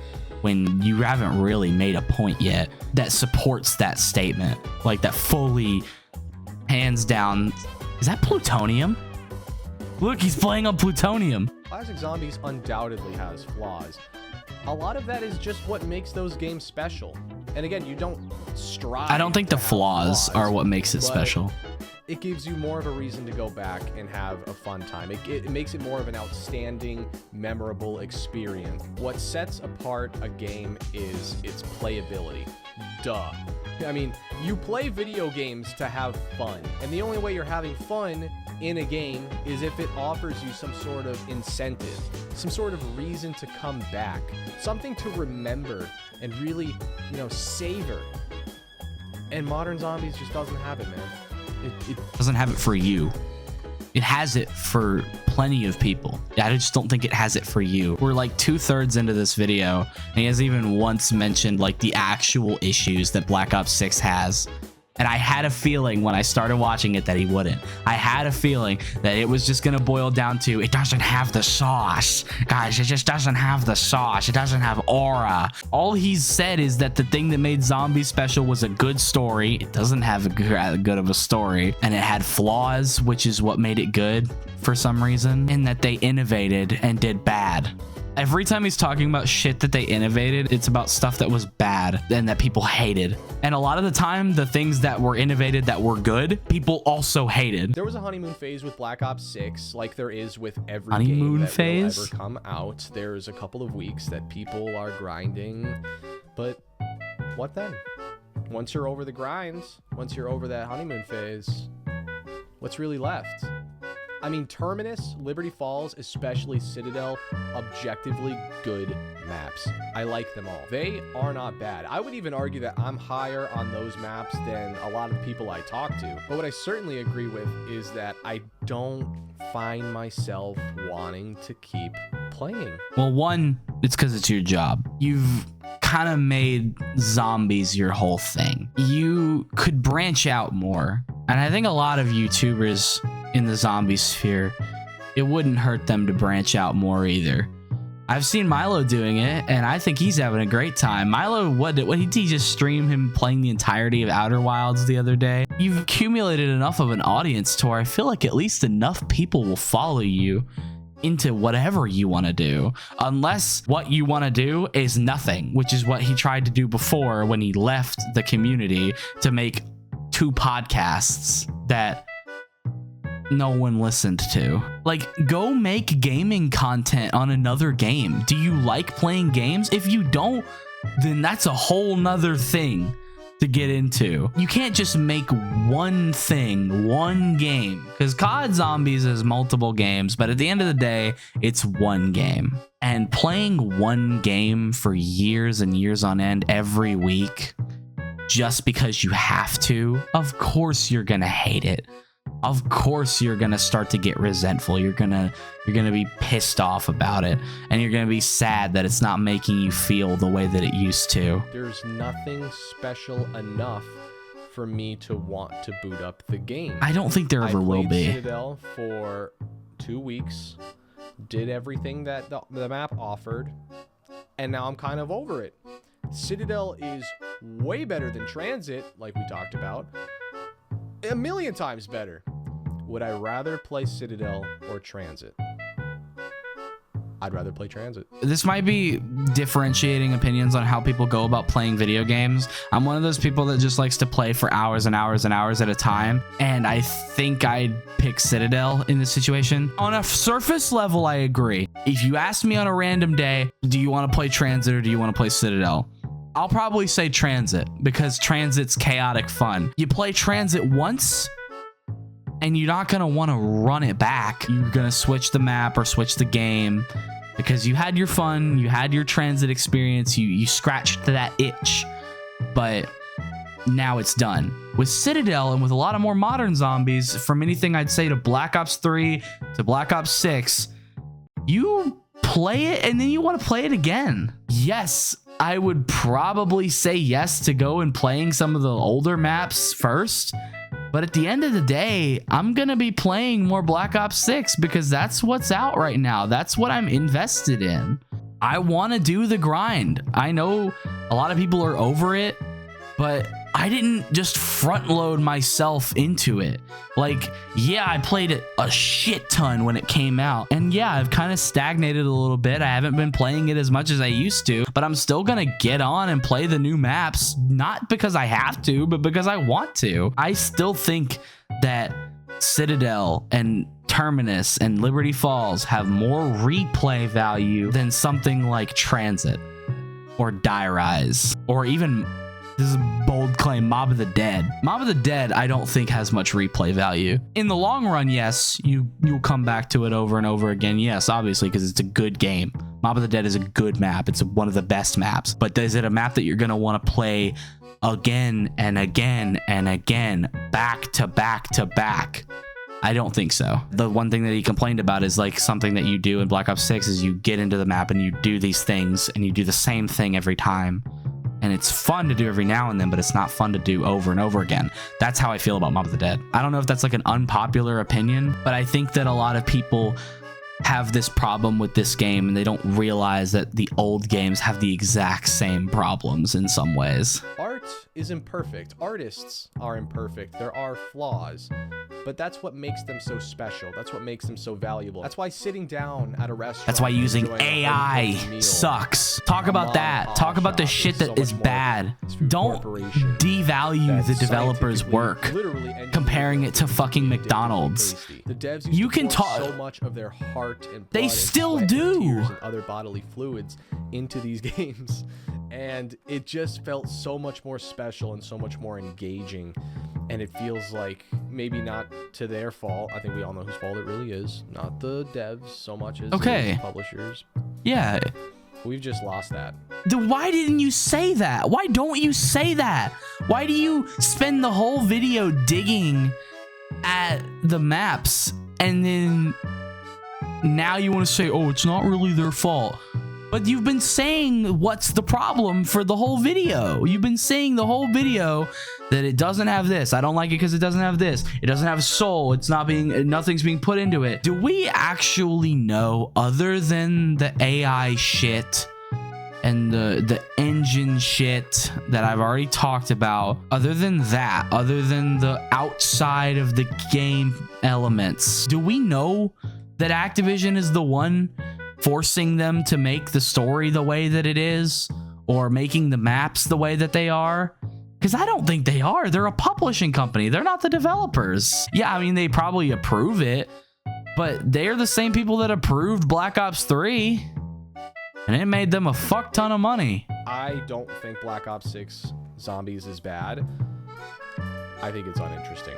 when you haven't really made a point yet that supports that statement. Like, that fully, hands down. Is that plutonium? Look, he's playing on plutonium. Classic Zombies undoubtedly has flaws. A lot of that is just what makes those games special. And again, you don't strive. I don't think the flaws are what makes it special. it gives you more of a reason to go back and have a fun time. It makes it more of an outstanding, memorable experience. What sets apart a game is its playability. Duh. I mean, you play video games to have fun, and the only way you're having fun in a game is if it offers you some sort of incentive, some sort of reason to come back, something to remember and really, savor. And Modern Zombies just doesn't have it, man. It doesn't have it for you. It has it for plenty of people. I just don't think it has it for you. We're like 2/3 into this video, and he hasn't even once mentioned like the actual issues that Black Ops 6 has. And I had a feeling when I started watching it that he wouldn't. I had a feeling that it was just gonna boil down to, it doesn't have the sauce. Guys, it just doesn't have the sauce. It doesn't have aura. All he's said is that the thing that made Zombies special was a good story. It doesn't have a good of a story. And it had flaws, which is what made it good for some reason. And that they innovated and did bad. Every time he's talking about shit that they innovated, it's about stuff that was bad and that people hated. And a lot of the time, the things that were innovated that were good, people also hated. There was a honeymoon phase with Black Ops 6, like there is with every honeymoon game that phase? will ever come out. There's a couple of weeks that people are grinding, but what then? Once you're over the grinds, once you're over that honeymoon phase, what's really left? I mean, Terminus, Liberty Falls, especially Citadel, objectively good maps. I like them all. They are not bad. I would even argue that I'm higher on those maps than a lot of the people I talk to. But what I certainly agree with is that I don't find myself wanting to keep playing. Well, one, it's because it's your job. You've kind of made Zombies your whole thing. You could branch out more. And I think a lot of YouTubers in the zombie sphere, it wouldn't hurt them to branch out more either. I've seen Milo doing it, and I think he's having a great time. Milo, what did he just stream him playing the entirety of Outer Wilds the other day? You've accumulated enough of an audience to where I feel like at least enough people will follow you into whatever you want to do, unless what you want to do is nothing, which is what he tried to do before when he left the community to make 2 podcasts that no one listened to. Like, go make gaming content on another game. Do you like playing games? If you don't, then that's a whole nother thing to get into. You can't just make one thing, one game, because COD Zombies is multiple games, but at the end of the day, it's one game. And playing one game for years and years on end every week, just because you have to, of course you're gonna hate it. Of course you're gonna start to get resentful. You're gonna be pissed off about it, and you're gonna be sad that it's not making you feel the way that it used to. There's nothing special enough for me to want to boot up the game. I don't think there ever will be. I played Citadel for 2 weeks, did everything that the map offered, and now I'm kind of over it. Citadel is way better than Transit, like we talked about. A million times better. Would I rather play Citadel or Transit? I'd rather play Transit. This might be differentiating opinions on how people go about playing video games. I'm one of those people that just likes to play for hours and hours and hours at a time, and I think I'd pick Citadel in this situation. On a surface level, I agree. If you asked me on a random day, do you want to play Transit or do you want to play Citadel? I'll probably say Transit, because Transit's chaotic fun. You play Transit once, and you're not going to want to run it back. You're going to switch the map or switch the game, because you had your fun, you had your Transit experience, you scratched that itch, but now it's done. With Citadel and with a lot of more modern zombies, from anything I'd say to Black Ops 3 to Black Ops 6, you play it and then you want to play it again. Yes, I would probably say yes to go and playing some of the older maps first, but at the end of the day, I'm gonna be playing more Black Ops 6 because that's what's out right now. That's what I'm invested in. I want to do the grind. I know a lot of people are over it, but I didn't just front load myself into it. Like, yeah, I played it a shit ton when it came out. And yeah, I've kind of stagnated a little bit. I haven't been playing it as much as I used to, but I'm still gonna get on and play the new maps, not because I have to, but because I want to. I still think that Citadel and Terminus and Liberty Falls have more replay value than something like Transit or Die Rise, or even, this is a bold claim, Mob of the Dead. Mob of the Dead, I don't think has much replay value. In the long run, yes, you'll come back to it over and over again. Yes, obviously, because it's a good game. Mob of the Dead is a good map. It's one of the best maps. But is it a map that you're going to want to play again and again and again, back to back to back? I don't think so. The one thing that he complained about is like something that you do in Black Ops 6 is you get into the map and you do these things and you do the same thing every time. And it's fun to do every now and then, but it's not fun to do over and over again. That's how I feel about Mob of the Dead. I don't know if that's like an unpopular opinion, but I think that a lot of people have this problem with this game and they don't realize that the old games have the exact same problems in some ways. Art is imperfect. Artists are imperfect. There are flaws, but that's what makes them so special. That's what makes them so valuable. That's why sitting down at a restaurant, that's why using enjoying a AI home-cooked meal, sucks. Talk about that. Talk about the shit so that is much more bad. through Don't corporation devalue the that's developers' scientifically, work, literally engineered comparing it to fucking ridiculously McDonald's. tasty. The devs used You to can pour talk. so much of their heart and They blood and still sweat and do. tears and other bodily fluids into these games, and it just felt so much more special and so much more engaging. And it feels like maybe not to their fault. I think we all know whose fault it really is. Not the devs so much as Okay. the publishers. Yeah. We've just lost that. Why didn't you say that? Why don't you say that? Why do you spend the whole video digging at the maps and then now you want to say, oh, it's not really their fault? But you've been saying what's the problem for the whole video. You've been saying the whole video that it doesn't have this. I don't like it because it doesn't have this. It doesn't have a soul. It's not being, nothing's being put into it. Do we actually know, other than the AI shit and the engine shit that I've already talked about, other than that, other than the outside of the game elements, do we know that Activision is the one forcing them to make the story the way that it is, or making the maps the way that they are? Because I don't think they are. They're a publishing company. They're not the developers. Yeah, I mean, they probably approve it, but they're the same people that approved Black Ops 3, and it made them a fuck ton of money. I don't think Black Ops 6 Zombies is bad. I think it's uninteresting,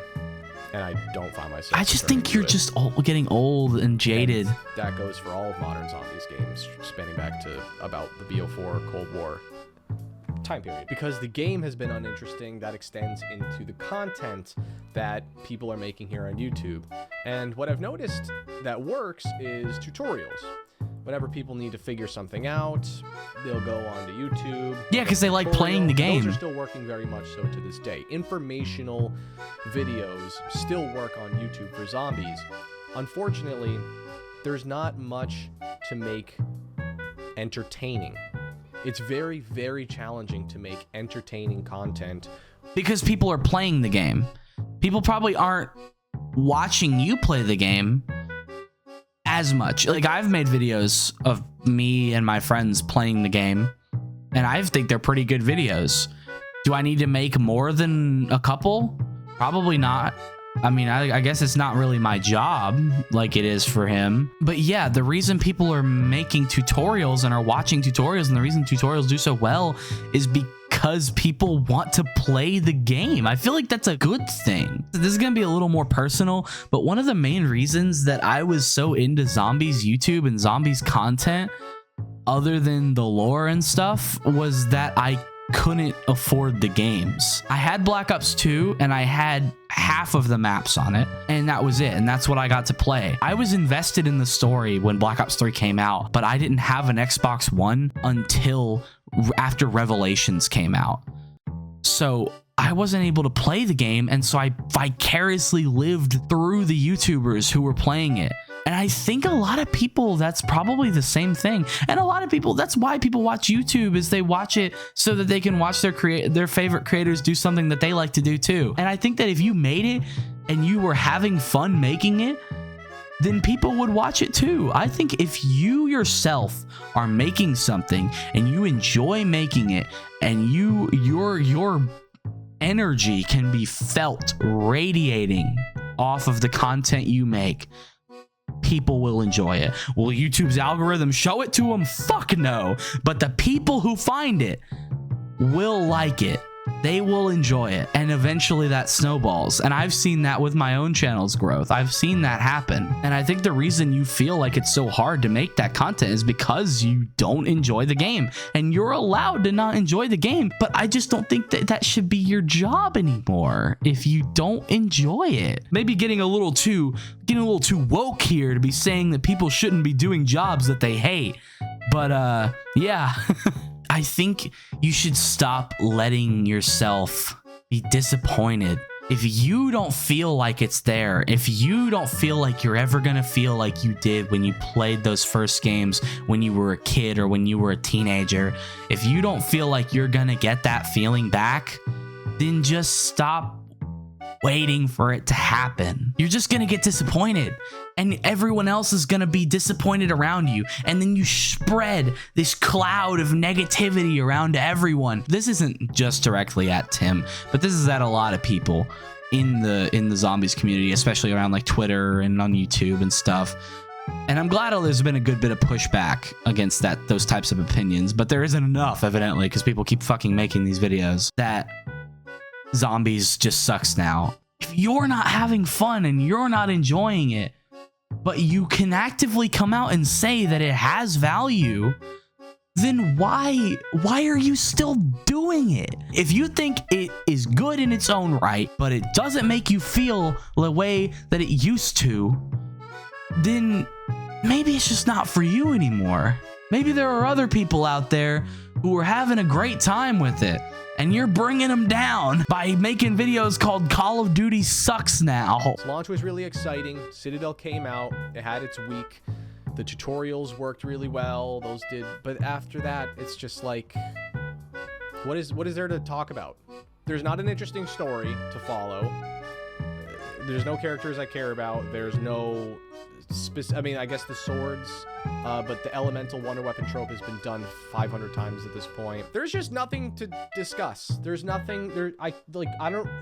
and I don't find myself. I just think you're just getting old and jaded. And that goes for all of modern Zombies games, spanning back to about the BO4 Cold War time period. Because the game has been uninteresting, that extends into the content that people are making here on YouTube. And what I've noticed that works is tutorials. Whenever people need to figure something out, they'll go onto YouTube. Yeah, because they like playing the game. Those are still working very much so to this day. Informational videos still work on YouTube for zombies. Unfortunately, there's not much to make entertaining. It's very, very challenging to make entertaining content. Because people are playing the game. People probably aren't watching you play the game as much. Like, I've made videos of me and my friends playing the game, and I think they're pretty good videos. Do I need to make more than a couple? Probably not. I mean, I guess it's not really my job like it is for him. But yeah, the reason people are making tutorials and are watching tutorials, and the reason tutorials do so well, is because people want to play the game. I feel like that's a good thing. This is going to be a little more personal, but one of the main reasons that I was so into Zombies YouTube and Zombies content, other than the lore and stuff, was that I couldn't afford the games. I had Black Ops 2 and I had half of the maps on it, and that was it, and that's what I got to play. I was invested in the story when Black Ops 3 came out, but I didn't have an Xbox One until after Revelations came out. So I wasn't able to play the game, and so I vicariously lived through the YouTubers who were playing it. And I think a lot of people, that's probably the same thing. And a lot of people, that's why people watch YouTube, is they watch it so that they can watch their favorite creators do something that they like to do too. And I think that if you made it and you were having fun making it, then people would watch it too. I think if you yourself are making something and you enjoy making it, and you're energy can be felt radiating off of the content you make, people will enjoy it. Will YouTube's algorithm show it to them? Fuck no. But the people who find it will like it. They will enjoy it. And eventually that snowballs. And I've seen that with my own channel's growth. I've seen that happen. And I think the reason you feel like it's so hard to make that content is because you don't enjoy the game. And you're allowed to not enjoy the game. But I just don't think that that should be your job anymore if you don't enjoy it. Maybe getting a little too woke here to be saying that people shouldn't be doing jobs that they hate. But yeah. I think you should stop letting yourself be disappointed. If you don't feel like it's there, if you don't feel like you're ever gonna feel like you did when you played those first games when you were a kid or when you were a teenager, if you don't feel like you're gonna get that feeling back, then just stop waiting for it to happen. You're just gonna get disappointed, and everyone else is gonna be disappointed around you, and then you spread this cloud of negativity around everyone. This isn't just directly at Tim, but this is at a lot of people in the zombies community, especially around like Twitter and on YouTube and stuff. And I'm glad there's been a good bit of pushback against those types of opinions, but there isn't enough, evidently, because people keep fucking making these videos that zombies just sucks now. If you're not having fun and you're not enjoying it, but you can actively come out and say that it has value, then why are you still doing it? If you think it is good in its own right, but it doesn't make you feel the way that it used to, then maybe it's just not for you anymore. Maybe there are other people out there who are having a great time with it, and you're bringing them down by making videos called Call of Duty Sucks Now. Its launch was really exciting. Citadel came out. It had its week. The tutorials worked really well. Those did. But after that, it's just like, what is there to talk about? There's not an interesting story to follow. There's no characters I care about. There's no I mean, I guess the swords, but the elemental wonder weapon trope has been done 500 times at this point. There's just nothing to discuss. There's nothing there.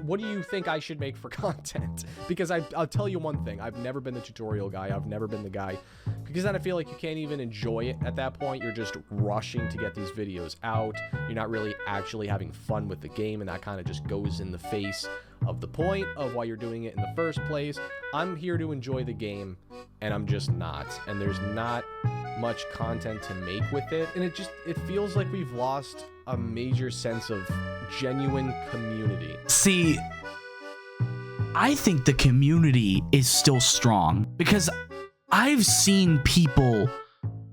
What do you think I should make for content? Because I'll tell you one thing. I've never been the tutorial guy. I've never been the guy, because then I feel like you can't even enjoy it at that point. You're just rushing to get these videos out. You're not really actually having fun with the game, and that kind of just goes in the face of the point of why you're doing it in the first place. I'm here to enjoy the game, and I'm just not. And there's not much content to make with it, and it feels like we've lost a major sense of genuine community. See, I think the community is still strong, because I've seen people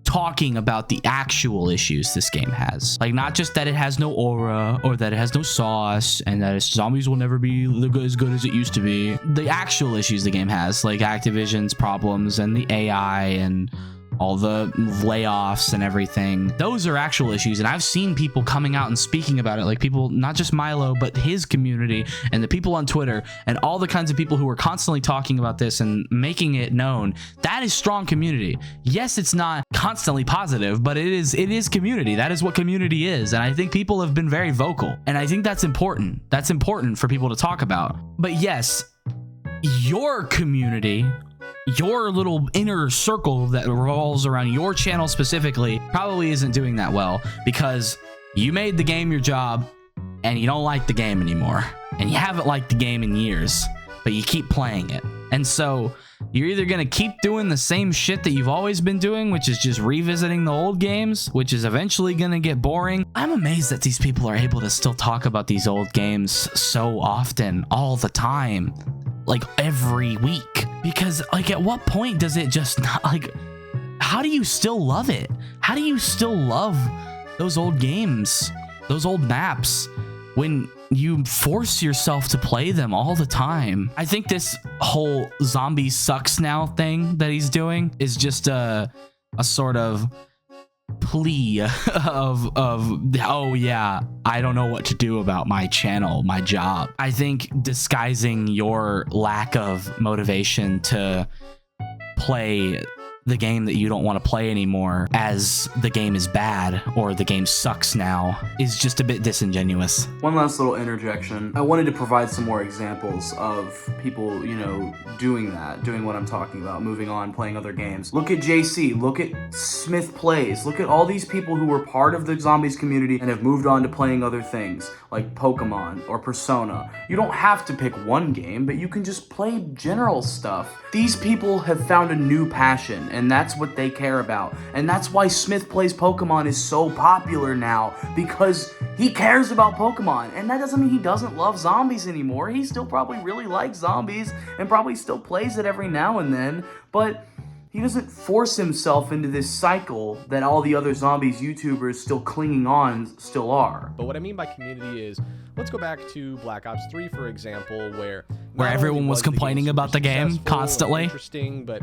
talking about the actual issues this game has. Like, not just that it has no aura or that it has no sauce and that its zombies will never be as good as it used to be. The actual issues the game has, like Activision's problems and the AI and all the layoffs and everything. Those are actual issues, and I've seen people coming out and speaking about it, like people, not just Milo, but his community and the people on Twitter and all the kinds of people who are constantly talking about this and making it known. That is strong community. Yes, it's not constantly positive, but it is community. That is what community is, and I think people have been very vocal, and I think that's important. That's important for people to talk about. But yes, your community, your little inner circle that revolves around your channel specifically, probably isn't doing that well, because you made the game your job and you don't like the game anymore, and you haven't liked the game in years, but you keep playing it. And so you're either going to keep doing the same shit that you've always been doing, which is just revisiting the old games, which is eventually going to get boring. I'm amazed that these people are able to still talk about these old games so often, all the time, like every week. Because, like, at what point does it just not, like, how do you still love it? How do you still love those old games, those old maps, when you force yourself to play them all the time? I think this whole zombie sucks now thing that he's doing is just a sort of plea of oh yeah, I don't know what to do about my channel, my job. I think disguising your lack of motivation to play the game that you don't want to play anymore as the game is bad or the game sucks now is just a bit disingenuous. One last little interjection. I wanted to provide some more examples of people, you know, doing that, doing what I'm talking about, moving on, playing other games. Look at JC, look at Smith Plays, look at all these people who were part of the Zombies community and have moved on to playing other things, like Pokemon or Persona. You don't have to pick one game, but you can just play general stuff. These people have found a new passion, and that's what they care about. And that's why Smith Plays Pokemon is so popular now, because he cares about Pokemon. And that doesn't mean he doesn't love zombies anymore. He still probably really likes zombies and probably still plays it every now and then, but he doesn't force himself into this cycle that all the other zombies YouTubers still clinging on still are. But what I mean by community is, let's go back to Black Ops 3, for example, where everyone was complaining about the game constantly. Interesting, but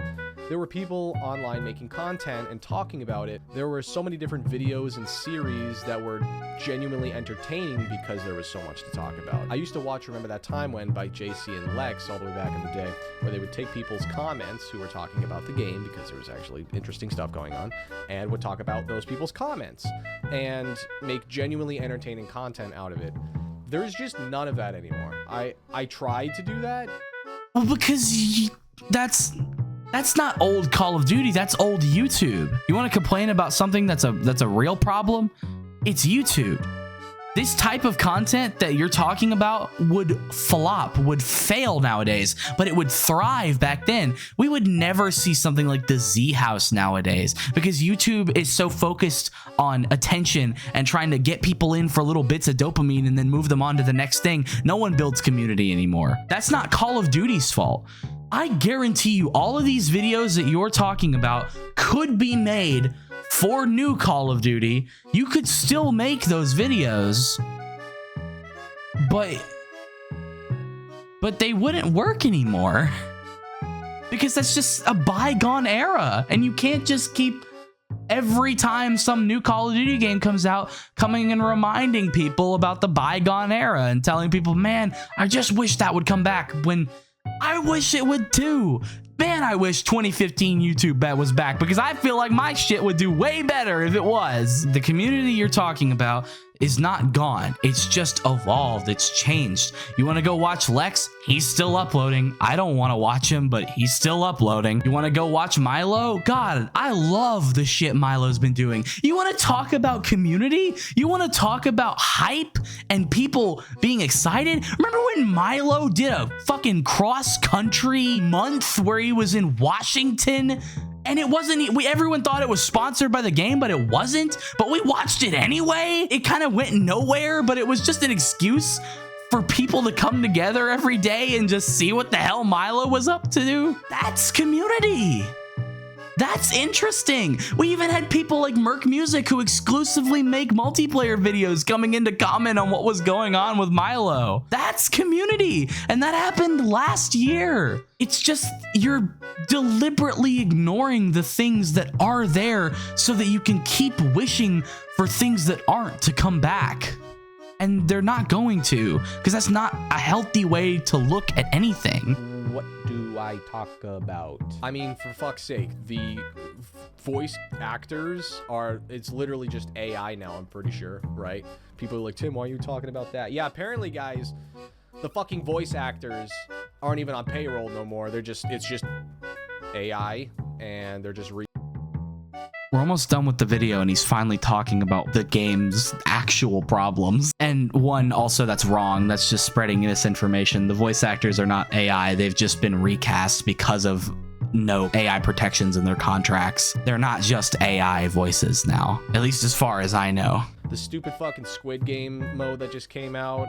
there were people online making content and talking about it. There were so many different videos and series that were genuinely entertaining because there was so much to talk about. I used to watch Remember That Time When by JC and Lex all the way back in the day, where they would take people's comments who were talking about the game, because there was actually interesting stuff going on, and would talk about those people's comments and make genuinely entertaining content out of it. There's just none of that anymore. I tried to do that. Well, because that's not old Call of Duty, that's old YouTube. You want to complain about something that's a real problem? It's YouTube. This type of content that you're talking about would flop, would fail nowadays, but it would thrive back then. We would never see something like the Z House nowadays because YouTube is so focused on attention and trying to get people in for little bits of dopamine and then move them on to the next thing. No one builds community anymore. That's not Call of Duty's fault. I guarantee you all of these videos that you're talking about could be made for new Call of Duty. You could still make those videos, but they wouldn't work anymore because that's just a bygone era, and you can't just keep every time some new Call of Duty game comes out coming and reminding people about the bygone era and telling people, man, I just wish that would come back, when I wish it would too. Man, I wish 2015 YouTube was back because I feel like my shit would do way better if it was. The community you're talking about is not gone. It's just evolved. It's changed. You want to go watch Lex? He's still uploading. I don't want to watch him, but he's still uploading. You want to go watch Milo? God, I love the shit Milo's been doing. You want to talk about community? You want to talk about hype and people being excited? Remember when Milo did a fucking cross-country month where he was in Washington? And it wasn't, everyone thought it was sponsored by the game, but it wasn't. But we watched it anyway. It kind of went nowhere, but it was just an excuse for people to come together every day and just see what the hell Milo was up to do. That's community. That's interesting. We even had people like Merc Music who exclusively make multiplayer videos coming in to comment on what was going on with Milo. That's community. And that happened last year. It's just you're deliberately ignoring the things that are there so that you can keep wishing for things that aren't to come back. And they're not going to, because that's not a healthy way to look at anything. What do I talk about? I mean, for fuck's sake, the voice actors it's literally just AI now, I'm pretty sure, right? People are like, Tim, why are you talking about that? Yeah, apparently, guys, the fucking voice actors aren't even on payroll no more. It's just AI, and they're just We're almost done with the video and he's finally talking about the game's actual problems. And one also that's wrong, that's just spreading misinformation. The voice actors are not AI, they've just been recast because of no AI protections in their contracts. They're not just AI voices now, at least as far as I know. The stupid fucking Squid Game mode that just came out,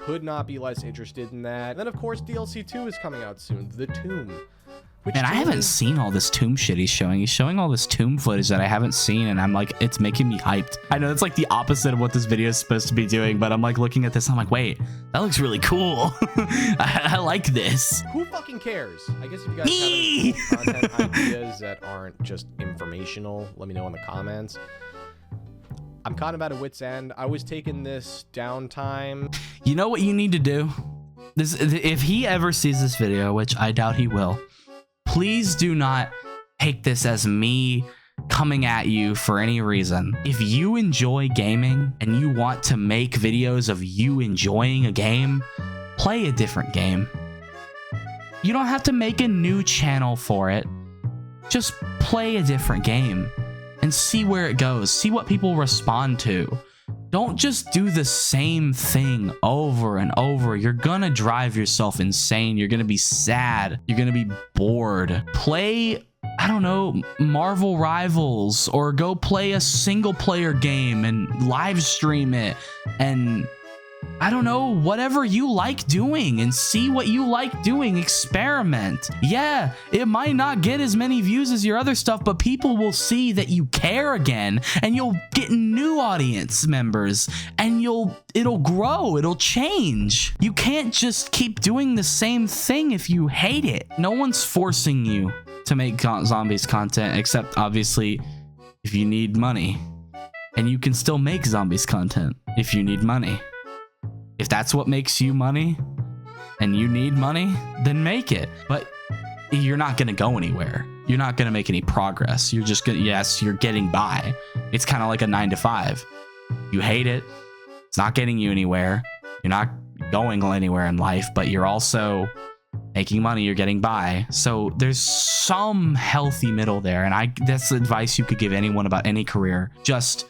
could not be less interested in that. And then of course DLC 2 is coming out soon, The Tomb. And I haven't seen all this Tomb shit he's showing. He's showing all this Tomb footage that I haven't seen, and I'm like, it's making me hyped. I know it's like the opposite of what this video is supposed to be doing, but I'm like looking at this, and I'm like, wait, that looks really cool. I like this. Who fucking cares? I guess if you guys have any content ideas that aren't just informational, let me know in the comments. I'm kind of at a wit's end. I was taking this downtime. You know what you need to do? If he ever sees this video, which I doubt he will, please do not take this as me coming at you for any reason. If you enjoy gaming and you want to make videos of you enjoying a game, play a different game. You don't have to make a new channel for it. Just play a different game and see where it goes. See what people respond to. Don't just do the same thing over and over. You're gonna drive yourself insane. You're gonna be sad. You're gonna be bored. Play, I don't know, Marvel Rivals, or go play a single player game and live stream it, and I don't know, whatever you like doing, and see what you like doing. Experiment. Yeah, it might not get as many views as your other stuff, but people will see that you care again, and you'll get new audience members, and it'll grow, it'll change. You can't just keep doing the same thing if you hate it. No one's forcing you to make zombies content, except obviously if you need money, and you can still make zombies content if you need money. If that's what makes you money and you need money, then make it. But you're not going to go anywhere. You're not going to make any progress. You're just going to, yes, you're getting by. It's kind of like a 9-to-5. You hate it. It's not getting you anywhere. You're not going anywhere in life, but you're also making money. You're getting by. So there's some healthy middle there. And that's the advice you could give anyone about any career. Just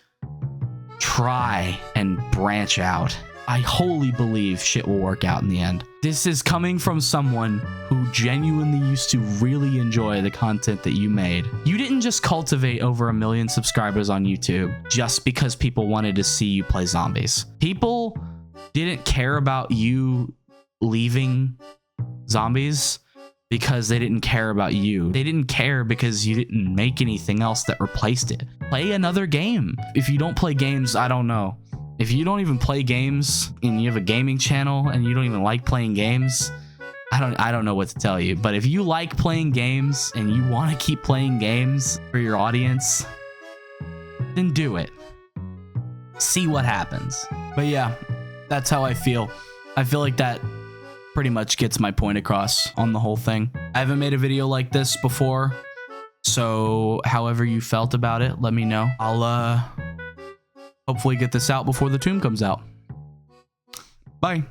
try and branch out. I wholly believe shit will work out in the end. This is coming from someone who genuinely used to really enjoy the content that you made. You didn't just cultivate over 1 million subscribers on YouTube just because people wanted to see you play zombies. People didn't care about you leaving zombies because they didn't care about you. They didn't care because you didn't make anything else that replaced it. Play another game. If you don't play games, I don't know. If you don't even play games and you have a gaming channel and you don't even like playing games, I don't know what to tell you. But if you like playing games and you want to keep playing games for your audience, then do it. See what happens. But yeah, that's how I feel. I feel like that pretty much gets my point across on the whole thing. I haven't made a video like this before, so however you felt about it, let me know. I'll hopefully get this out before the tomb comes out. Bye.